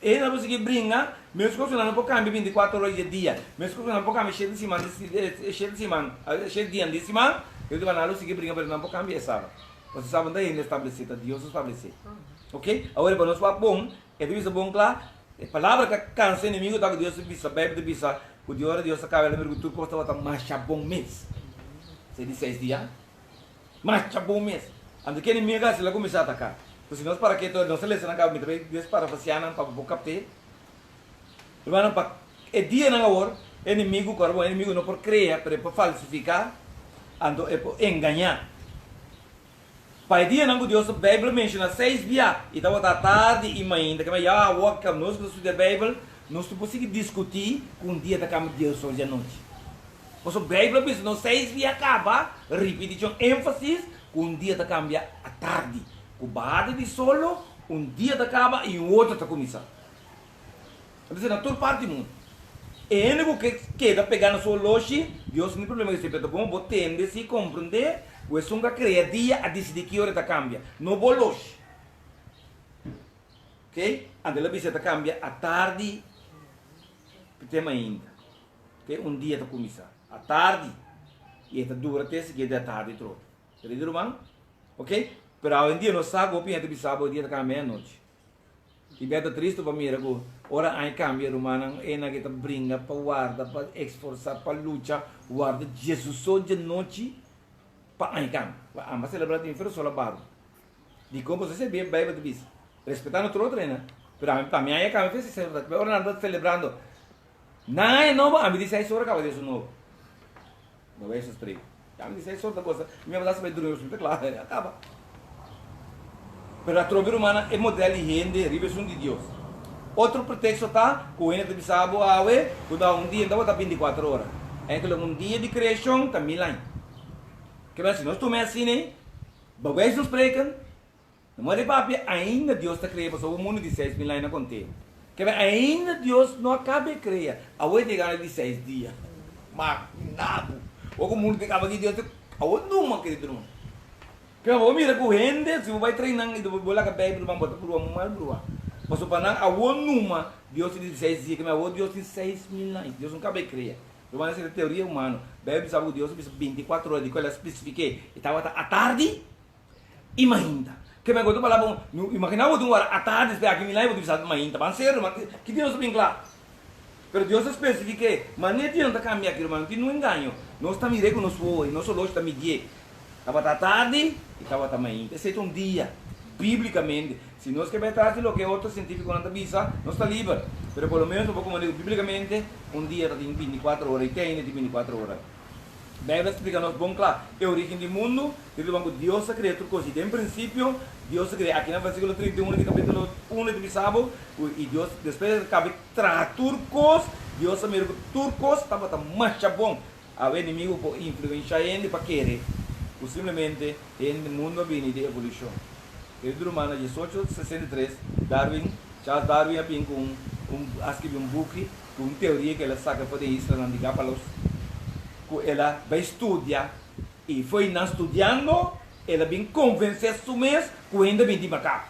Ele não consegue brincar, mesmo que não pode cambiar 24 horas de dia, mesmo que não pode cambiar cheio de semana, cheio de dia de semana, ele vai não conseguir brincar, para ele não pode cambiar, sabe? Você sabe onde ele estabelecido, Deus estabelecido. Ok? Agora, para nós falar bom, é difícil bom, claro, a palavra que cansa inimigo, tá com Deus, bisa, bebe, bisa, o Deus acaba, ele mergulha tudo, custa outra marcha bom mês. Você disse 6 dias, marcha bom mês. Ando que inimigo, se ele começar a atacar. Se nós para que nós selecionamos a cabeça, Deus para fazer para captar. Irmão, para é dia na hora, inimigo, o inimigo não pode criar, para falsificar, ando é para enganar. Para dia na Deus, a Bíblia menciona 6 dias, e estava tarde e manhã, que é já o que nós que estudamos a Bíblia, nós conseguimos discutir com o dia da cama de Deus hoje à noite. Porque a Bíblia diz, não 6 dias acaba, repetição, ênfase, com um dia da cambia à tarde. O bade de solo, um dia acaba e o outro está começando. Então, na toda parte do mundo. E o que queda pegar na sua loja, Deus não tem problema com isso. Bom, você tende a se compreender, você nunca cria dia a decidir que hora está cambia. Não vou loja. Ok? Ante a visita cambia à tarde, tema ainda. Ok? Um dia está começando. À tarde, e está dura até seguir à tarde todo. Entendeu, irmão? Ok? Pero hoje em dia não sabe o pinto de sábado o dia da meia-noite. E beta triste para mim, que ora aí cambia humana, é na que tá brinca para guarda, para esforçar, para lutar, guarda Jesus só de noite para aí cambia. Mas celebrar de inferno só la barro. De como você bebe bebe de bis. Respeitando outro treino. Pero para mim aí cambia fez celebrar. Ora nada celebrando. Não é novo, a mim diz aí só acaba de isso novo. Não é isso spray. A mim diz aí só da coisa. Minha verdade vai dormir, claro, acaba. Pero a trova humana é modelo e rende, revelação de Deus. Outro pretexto está, com ele de sábado, quando um dia ainda está 24 horas. Então, um dia de criação está 1000 anos. Que bem, se nós tomamos assim, né? Bagulhos nos pregam, não é papi, ainda Deus está criando, só o mundo de 6.000 anos acontece. Que bem, ainda Deus não acaba de criar. A hoje de de 6 dias. Mas, nada. Ou o mundo que acaba de Deus, a hoje não, querido irmão. Kaya mo mira ko hindi, si vai treinando e bola ka Bíblia vamos botar por uma mal brua. Mas o panang awon numa, Deus te diz 6 dias, que me awon Deus tem 6.000 anos. Deus nunca vai criar. Eu vou dizer teoria humana. Bíblia sabe Deus 24 horas de que ela especifique. Estava à tarde e ainda. Que me gosto falar bom, imaginava de uma hora à tarde, espera que me lá eu vou dizer ainda. Mas sério, mas que Deus bem claro. Pero Deus especifique, mas nem Deus não está caminhando aqui, irmão, não engano. Nós estamos mirando com nosso olho, nosso olho está medindo. Estava à tarde e estava também. Esse é um dia, biblicamente. Se nós queremos trazer o que outro científico não avisa, nós está livre. Mas pelo menos, como eu digo, biblicamente, um dia tem 24 horas e tem de 24 horas. A Bíblia explica-nos bom claro. É a origem do mundo, Deus criou tudo coisa. Em princípio, Deus criou, aqui no versículo 31 do capítulo 1 de sábado, e Deus, depois de trazer turcos, Deus também turcos, estava mais bom. O inimigo pode influenciar ele para querer. Possivelmente, no mundo viene de evolução. Pedro Humana, 1863, Charles Darwin escreveu um book com uma teoria que ela saca para isso na Galápagos. Ela vai estudar e foi não estudando, ela vem convencer a mês que ainda vem de macaco.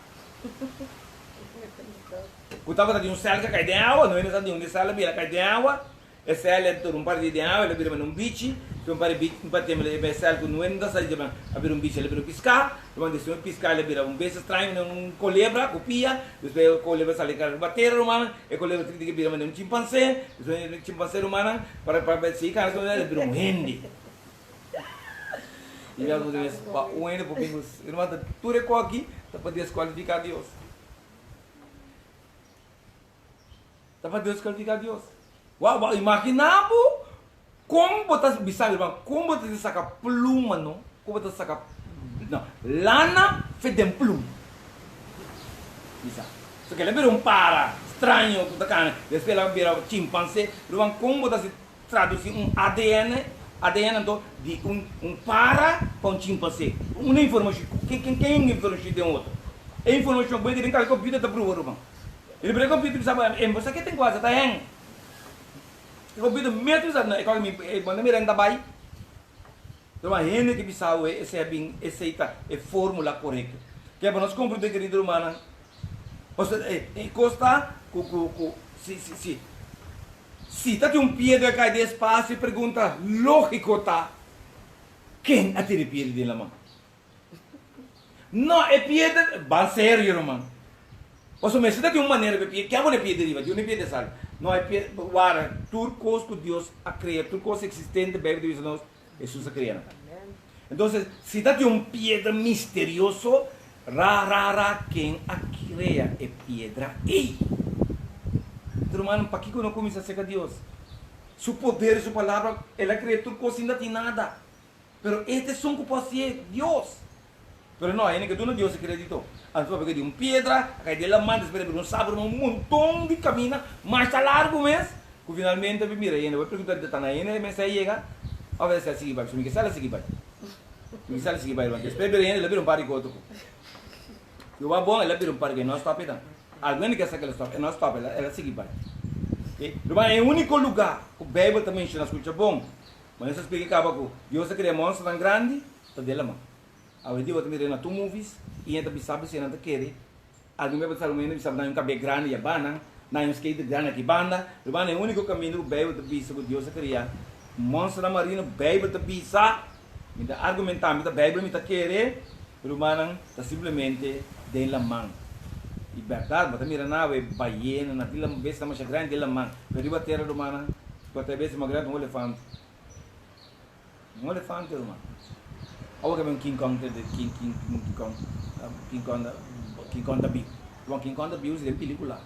Eu estava de um céu que cai de água, não era de um céu que cai de água, esse céu é todo um par de água, ele vira um bicho. Então, para ter uma céu que não é nada, abrir um bicho, ele vira piscar, quando ele piscar, ele vira um bicho estranho, um colebra, copia, depois o colebra sai para bater humana, e o colebra que vira um chimpanzé, depois o chimpanzé humana, para ver se ele vira um hindi. E já vou dizer, o hindi, porque irmão, tudo é aqui, para desqualificar Deus. Para desqualificar Deus. Uau, imaginamos. Como você bisa, irmão? Como você saca pluma, não? Como você saca não, lana feita em pluma. Bisa. Só que ele vira um para estranho, depois ele vira um chimpanzé. Irmão, como você traduz ADN então, de para um chimpanzé? Uma informação, quem informação de outro? A informação que ele tem que computer está para o irmão. Ele vira computer, sabe? Você que tem quase, tá hein? O computer metros na economia, quando me renda vai. Então, a gente que precisa é a fórmula correta. Que é para nós compreender, querido irmão, costa, se está de piedra cai de espaço e pergunta, lógico tá, quem atira piedra de la mão? Não, é piedra, va sério, irmão. Você me está de uma maneira de piedra, que é uma piedra de uma piedra sal. Não é piedra, guarda, tudo coisa que Deus a criado, tudo coisa existente, bebe de nós, Jesus a criado. Então, se está de piedra misterioso, quem a cria é piedra. Ei! Irmão, para que não começa a ser Deus? Su poder, sua palavra, ela cria tudo coisa não tem nada. Pero este son que pode ser Deus. Pero não, é que tu não Deus acreditou. Então, porque de piedra, cai de la manda, espera, não sabe, montão de caminho, mas está largo mesmo. Que finalmente, mira, eu vou perguntar de Tana, mas aí chega, a ver se é seguir, se me quer sair seguir, me quer seguir, mas espera, ele vira par de coto. Eu vou bom, ele vira par que não stop então. Alguém quer saber que stop, não stop, ela seguir, mas é o único lugar que o Bíblia também ensina, escuta bom. Mas eu expliquei que Deus cria monstros tão grandes, está dela mão. A gente vai mirar na tu movies e a gente sabe se não quer. Alguém vai pensar que sabe não cabelo grande e a banda, não skate grande aqui banda. Mas é o único caminho que o Bíblia te pisa que Deus cria. Monstro na marina, o Bíblia te pisa. Me dá argumentar, me dá Bíblia, me dá querer. Mas está simplesmente dela mão. E verdade, mas mira na baiana, na vila besta mais grande dela mão. Pero a terra romana, quanto vezes mais grande um elefante. Um elefante, irmão. Agora que King Kong da Bill. King Kong da Bill é película.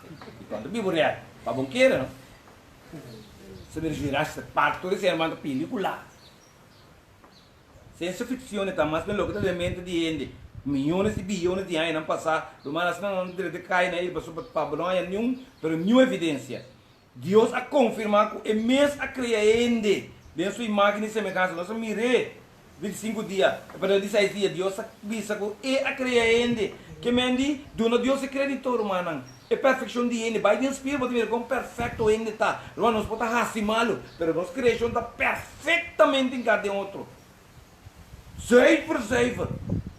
King Kong da Bill real. Para bonqueira, não? Se me giraste parte todo esse irmão da película. Ciência ficção está mais bem louco da mente de gente. Milhões e bilhões de anos não passar. Mas não cai nele para Bolonha nenhum, mas nenhuma evidência. Deus a confirmar que é mesmo a criar ainda. Dentro sua imagem e semelhança, nós mirei 25 dias, para 16 dias, Deus visa que é a criar ainda. Que mendi, Deus acreditou, irmão. É perfeição de ainda, vai de espírito, pode ver como perfeito ainda está. Irmão, nós podemos racimá-lo, mas nossa criação está perfeitamente em cada outro. Safe por safe.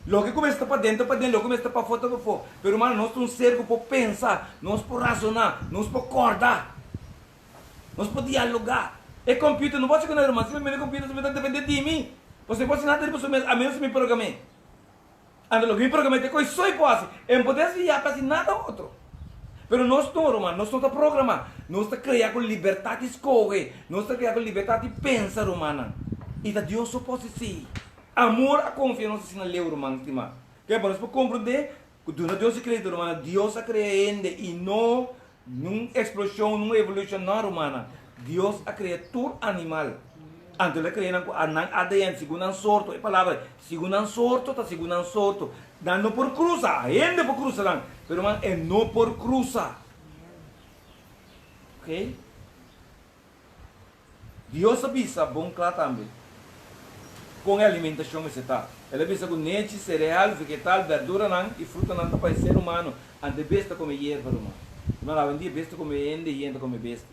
Logo que começa para dentro, logo começa para fora, para fora. Mas, irmão, nós temos um cerco para pensar, nós podemos razonar, nós podemos acordar, nós podemos dialogar. É computer, não pode ser irmão, se me computer, você vai depender de mim. Você pode nada de você mesmo, a menos que me programei. Ando logo me programei, tem coisa só e posse. Eu poder enviar para nada outro. Mas nós não, irmão, nós estamos a programar. Nós estamos a criar com liberdade de escolher. Nós estamos a criar com liberdade de pensar, irmão. E da Deus só pode ser. Amor, a confiança, se não leu, irmão, estimado. Que é para nós compreender que Deus se crê, irmão, Deus a criar ainda e não numa explosão, numa evolução, não, irmão. Deus a criatura animal. Antes ele criou ADN, segundo um sorto, a palavra, segundo um sorto, está segundo um sorto. Não por cruzar, ainda por cruzar, mas é não por cruzar. Ok? Deus avisa, bom claro também. Com a alimentação que está. Ele avisa com leite, cereal, vegetal, verdura e fruta não para o ser humano. Antes besta comer erva, irmão. Mas lá dia besta comer ende e ende comer besta.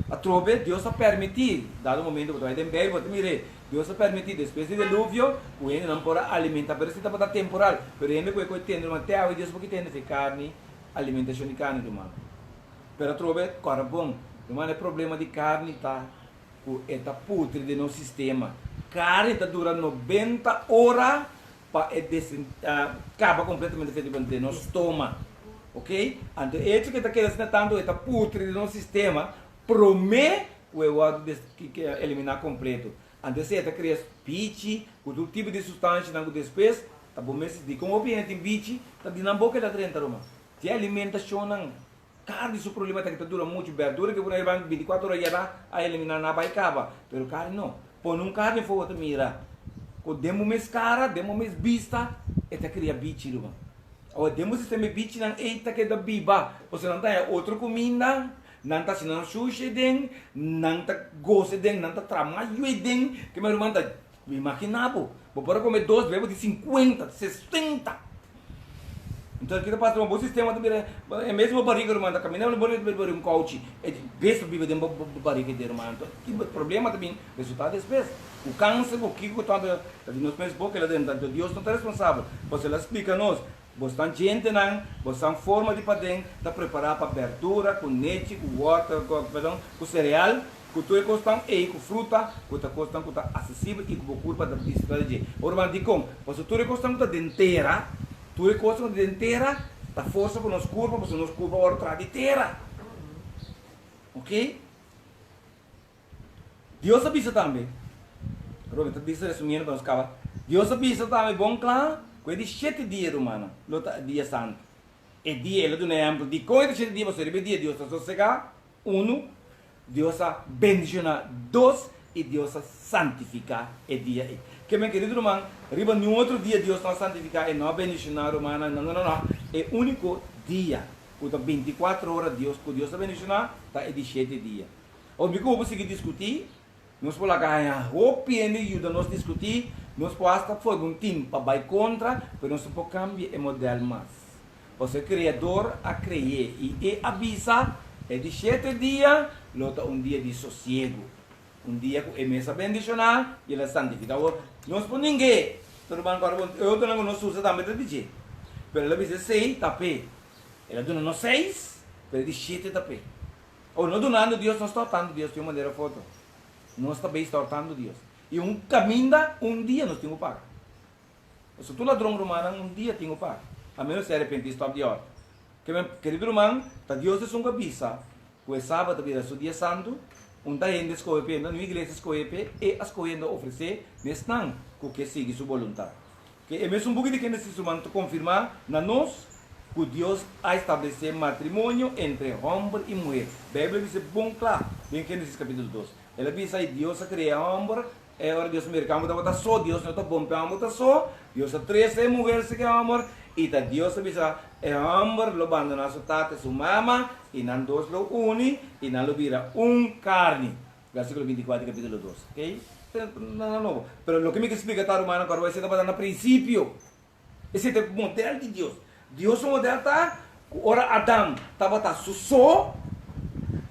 A trove, Deus a permitir, dado o momento que vai ter bem, você mire, Deus a permitir, depois do dilúvio, o ende não pode alimentar, mas está para temporal, mas ende que tem uma terra, Deus porque tem de carne, alimentação de carne, irmão. Mas a trove, cara bom, irmão, é problema de carne, tá? Está putre no sistema. Carne está durando 90 horas para acabar completamente efetivamente no estômago, ok? Então, isso que está querendo tanto, está putre no sistema. Promete o evado que eliminar completo. Antes você cria biche, com todo tipo de substância, não depois, tá bom mesmo de como obviamente biche, tá de na boca da trenta roma. Se alimentação não, carne isso problema que dura muito, verdura que por aí vai 24 horas já a eliminar na baicaba, pero carne não. Põe um carne for outra mira. Com demo mes cara, demo mes vista, eta cria biche roma. Ou demo sistema biche não eita que da biba, você não tem outra comida. Não está sendo sushi den, não está gosto den, não está trabalho den, que meu irmão está imaginando, vou para comer 2 bebos de 50, 60. Então aqui passa um bom sistema também, é mesmo barriga irmão, tá caminhando por um coach, é besta vive dentro da barriga de irmão. Então, que problema também, resultado é peso. O câncer, o que que tá nos meus boca lá dentro, então Deus não está responsável. Você lá explica nós, você está gente não, você está forma de padrão, está preparado para abertura, com leite, com water, com cereal. Que tu costam e com fruta, que tu costam que tá acessível e com curva da distribuição. Ora, mas digo, você tu costam que tá denteira, tu costam de denteira, tá força para nos curva, para nos curva outra de terra. Ok? Deus avisa também. Robert, tu disse resumindo para nós cava. Deus avisa também, bom claro, que é de 7 dias, humana, dia santo. E dia, ele do exemplo, de como é de 7 dias, você repetir, Deus está sossegar, 1. Deus a bendicionar, 2, e Deus a santificar o dia. Que meu querido irmão, riba nenhum outro dia Deus não santificar e não bendicionar, irmão, não. É o único dia, com 24 horas Deus a bendicionar, tá, é de 7 dias. O que eu vou seguir discutir, nós podemos ganhar opinião e ajuda nós discutir, nós podemos estar fora um time para ir contra, mas nós podemos cambiar o modelo mais. Você criador a criar e avisa, é de 7 dias, lota um dia de sossego. Um dia que é mesa bendicionar e ela santifica. Nós por ninguém. Eu não uso também para dizer. Mas ela diz 6 tapé. Ela dona não 6, mas de 7 tapé. Ou não donando Deus, não está tortando Deus de uma maneira foto. Nós também está tortando Deus. E um caminho, um dia nós temos que pagar. Se tu ladrão romano, um dia temos que pagar. A menos se arrepender, stop de hora. Querido irmão, Deus é um cabeça. Pois sábado vira o dia santo, onde a gente escolhe, na igreja escolhe, e a escolhe oferecer, mas não, que siga sua vontade. É mesmo um pouco de que necessitamos confirmar, na nós, que Deus a estabelecer matrimônio entre homem e mulher. A Bíblia diz bom claro, bem que nesse capítulo 2. Ela diz aí, Deus a criar homem, é hora Deus mercado, está só, Deus não está bom para homem, está só, Deus a 13 mulheres que é homem, e tá Deus avisa, é homem, lo abandona sua tata, sua mama, e não dois lo une, e não lo vira carne. Versículo 24, capítulo 2. Ok? Não. Pero lo que me explica tá romano, agora vai ser no princípio. Esse é o modelo de Deus. Deus é o modelo tá, ora Adão estava só,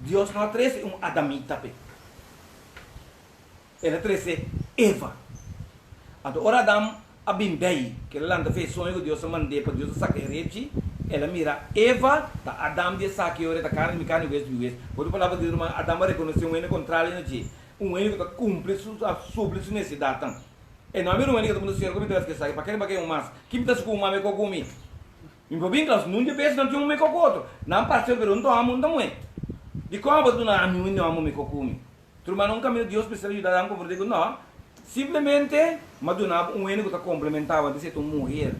Deus não trouxe adamita. Ele trouxe Eva. Então, ora Adão abimbei, que ela anda fez sonho que Deus mandou para Deus sacar repte, ela mira Eva, tá Adão de saque ora da carne, vez. Por palavra de Deus, Adão reconheceu um ene contrário no dia, um ene que cumpre sua necessidade. E não é um ene que todo mundo se como que sai, para que um mas, que me com uma me comi. Em província, não de vez não tinha um me outro, não partiu por um tomo não é. De como tu não ame não me comi. Tu mas não caminho Deus precisa ajudar Adão como digo não. Simplesmente, madunava um ene que complementava de ser uma mulher.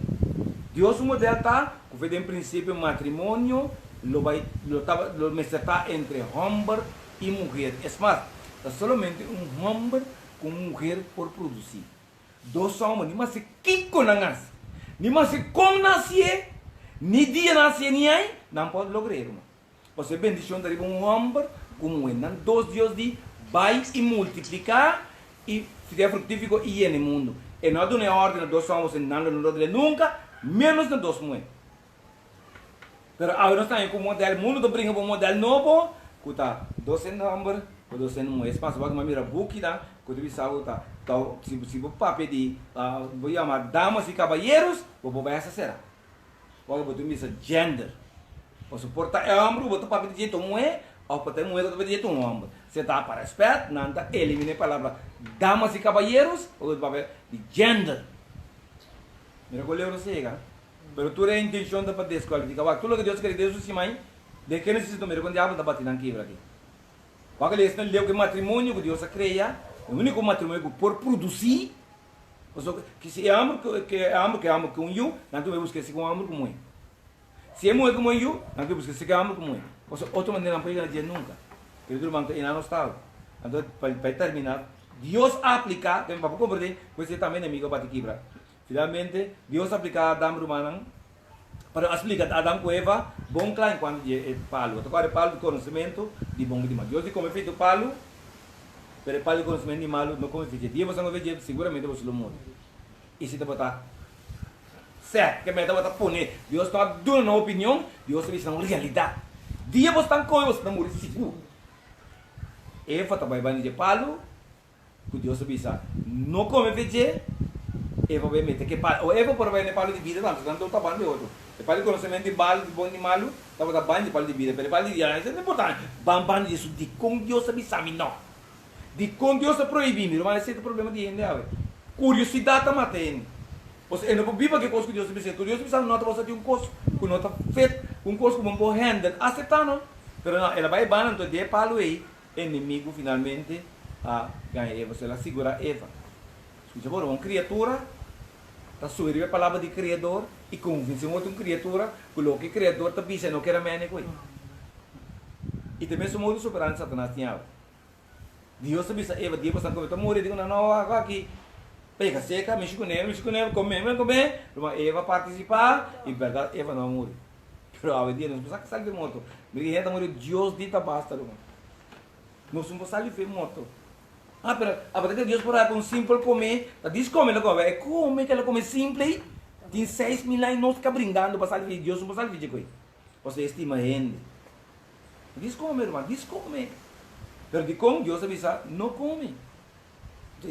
Deus o modelo está, que foi em princípio matrimônio, lo mesetar entre homem e mulher. É mais, é somente um homem com mulher por produzir. Dois homens, nem se kiko nangas, nem se como nascer, nem dia nascer nem aí, não pode lograr. Você bendição dari um homem com mulher, não dois dias de vai e multiplicar e ficar frutífico e no mundo. E não é uma ordem, dois homens não nunca, menos de dois mulheres. Mas agora nós estamos com um modelo, o mundo brinca com um modelo novo, que está 200 homens, 200 mulheres. Mas se você mira book, que você sabe, se você pedir, vou chamar damas e cavalheiros, vou essa será. Porque você mira gender. Você porta homem, você pode pedir uma mulher, ou pode mulher, você pode pedir um homem. Você está para respeito, não está elimina a palavra damas e cavalheiros, ou você pode de gender. Mira que eu não sei, pero tu a intenção de desqualificar. Tudo que Deus quer Deus se mãe, de que necessita mira quando diabo está batendo quebra aqui. Porque ele está leu que matrimônio que Deus cria, o único matrimônio que por produzir, que se ama com eu, não tu vai buscar se com amor com mãe. Se é mulher com eu, não tu busca se com amor com mãe. Ou outra maneira não pode dizer nunca. Querido irmão, que ainda não está. Então para terminar, Deus aplica, tem para compreender, você também amigo para te quebrar. Finalmente, Deus aplica a Adão romano para explicar a Adão com Eva, bom claro enquanto é palo. Agora é palo de conhecimento de bom de mal. Deus de como é feito palo, pero é palo de conhecimento de mal, não como é feito. Dia você não vê, seguramente você não muda. E se te botar certo, que me dá para pôr. Deus está dando uma opinião, Deus está uma realidade. Dia você está com você está morrendo seguro. Eva está vai de palo, que Deus está não come veje, Eva vai meter que palo, Eva por vai de palo de vida, não está bando de outro. E palo conhecimento de balo, de bom de malo, está bando de palo de vida, pero palo de vida, isso é importante. Bam isso de com Deus sabe não. De com Deus é proibido, mas esse é o problema de gente, curiosidade está matando. Você não pode viver que coisa que Deus precisa. Que Deus precisa não você tem coisa que não está feito, coisa que não pode handle, aceitar não. Pero não, ela vai banando então de palo aí, inimigo finalmente a ganhar Eva, ela segura Eva. Escuta por uma criatura está subindo a palavra de criador e convence outra criatura que o que criador está pensando não quer mais coisa. E também sou muito superando Satanás tinha. Deus sabe Eva, Deus está com morrer digo não aqui. Pega seca, mexe com ele, comer, mas Eva participar e verdade Eva não morre. Pero a dia não precisa sair de moto. Me diz morrer Deus dita basta, irmão. Não somos sair de moto. Pero a partir de Deus por aí com simples comer, diz come ela come, é come que ela come simples. Tem 6.000 anos nós fica brincando para sair de Deus, não pode sair de coisa. Você estima gente. Diz come, irmão, diz come. Pero de como Deus avisa, não come.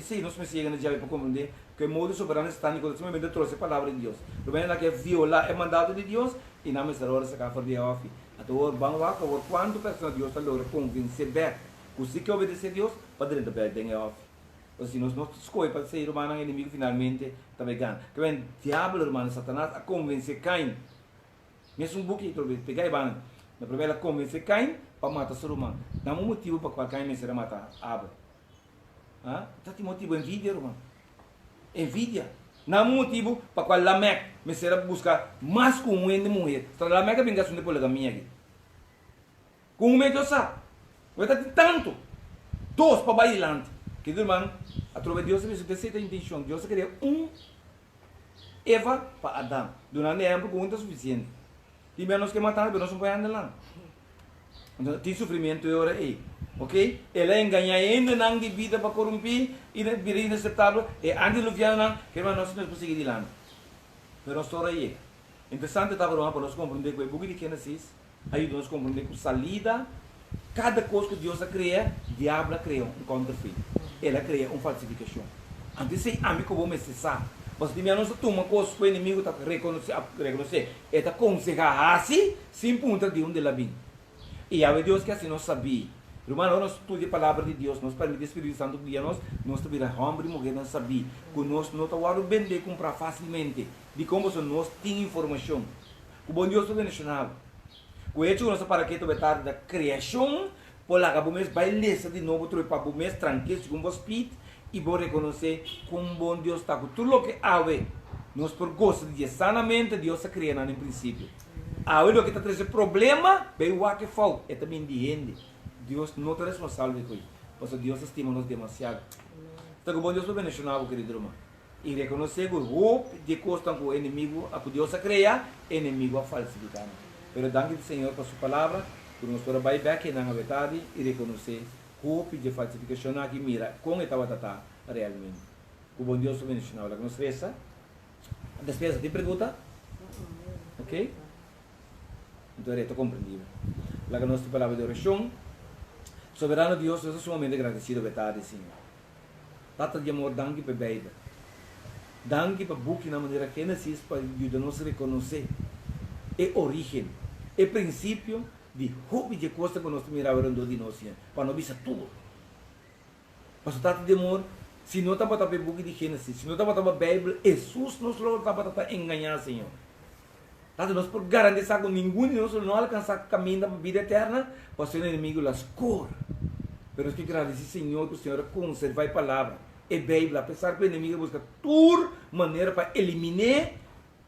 Sim, nós me chegamos a para compreender que o modo soberano satânico simplesmente trouxe a palavra de Deus. O bem é que viola é mandado de Deus e não é hora de sacar fora de off. Até o vamos lá, quando a pessoa Deus está logra convencer bem, que se que obedecer a Deus, para dentro da bem off. Ou seja, nós escolhemos para ser humano inimigo finalmente também ganha. Que vem diabo, irmão, Satanás a convencer Caim. Mesmo um pouquinho, pegar e banho. Na primeira convencer Caim para matar o ser humano. Não há um motivo para qual Caim me será matar Abel. Então tem motivo envidia, irmão. Envidia. Não há motivo para qual Lameque me será buscar mais com um de mulher. Então Lameque é vingação de poligamia aqui. Com um meio sabe. Vai estar tanto. Dois para bailante. Que irmão, através de Deus, você tem a intenção. Deus queria Eva para Adão. Durante tempo, com muito suficiente. E menos que matar, nós não podemos andar lá. Então tem sofrimento e hora aí. Ok? Ela engana ainda não de vida para corromper e vir inaceitável e antes do viano que nós não conseguimos ir lá. Mas nós estamos aí. Interessante estava para nós compreender que o book de Gênesis ajuda nós a compreender que salida cada coisa que Deus cria, o diabo cria um counterfeit. Ela cria uma falsificação. Antes de amigo como me cessar. Mas de menos tu uma coisa que o inimigo está reconhecer, está aconselhar assim, sem ponta de onde ela vem. E a Deus que assim nós sabia. Irmão, nós estudamos a palavra de Deus, nós permitimos o Espírito Santo guiar nós também homem e mulher, nós sabemos que nós não estamos vender comprar facilmente, de como nós temos informação. O bom Deus é mencionado. O hecho que nós para que estar da criação, por lá que o mês vai ler de novo, para o mês tranquilo, com o Espírito, e vou reconhecer como bom Deus está. Tudo o que há, nós por gosto de sanamente, Deus se cria no princípio. Há o que está trazendo problema, bem o que falta, é também de gente. Deus não é responsável por isso. Porque Deus estima-nos demasiado. Então, o bom Deus é mencionado, querido irmão. E reconhecer que o roubo de costa com o inimigo, a que Deus cria, inimigo a falsificar. Mas danke ao Senhor por sua palavra, por nos dar bem na verdade e reconhecer o roubo de falsificação aqui, mira, como estava tratado realmente. O bom Deus é mencionado. Nos resta. A despesa tem pergunta? Ok? Então, é compreendível. Lá que nós temos palavra de oração. Soberano Deus, eu sou sumamente agradecido, verdade, Senhor. Tata de amor, danke para a Bíblia. Danke para o book na maneira que Gênesis para ajudar-nos a reconhecer a origem, o princípio de roubo de coisa que nós miramos de nós, para não ver tudo. Mas o tata de amor, se não está para o book de Gênesis, se não está para a Bíblia, Jesus nos está para enganar, Senhor. Tata, nós por garantir que ninguém de nós não alcançar o caminho da vida eterna, para ser inimigo das cores. Mas que agradecer, Senhor, que o Senhor conserva a palavra, a Bíblia, apesar que o inimigo busca toda maneira para eliminar,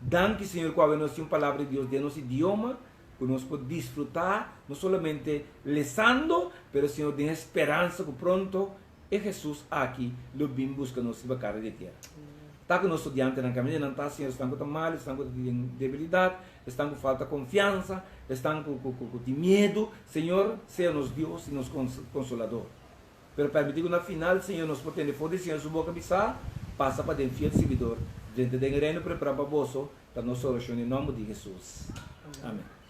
danke, Senhor, que nós temos a palavra de Deus de nosso idioma, que nós podemos desfrutar, não somente lendo, mas, Senhor, tem esperança que pronto é Jesus aqui, lo bem busca nos cara de terra. Está com nosso diante na caminho, não está, Senhor, estão com mal, estão com debilidade, estão com falta de confiança, estão com medo. Senhor, seja nos Deus e nos consolador. Pero permitir que na final, Senhor, nos potente forte, Senhor, sua boca pisar, passa para dentro fiel servidor, dentro do reino preparado para você, para nós solucionar em nome de Jesus. Amém.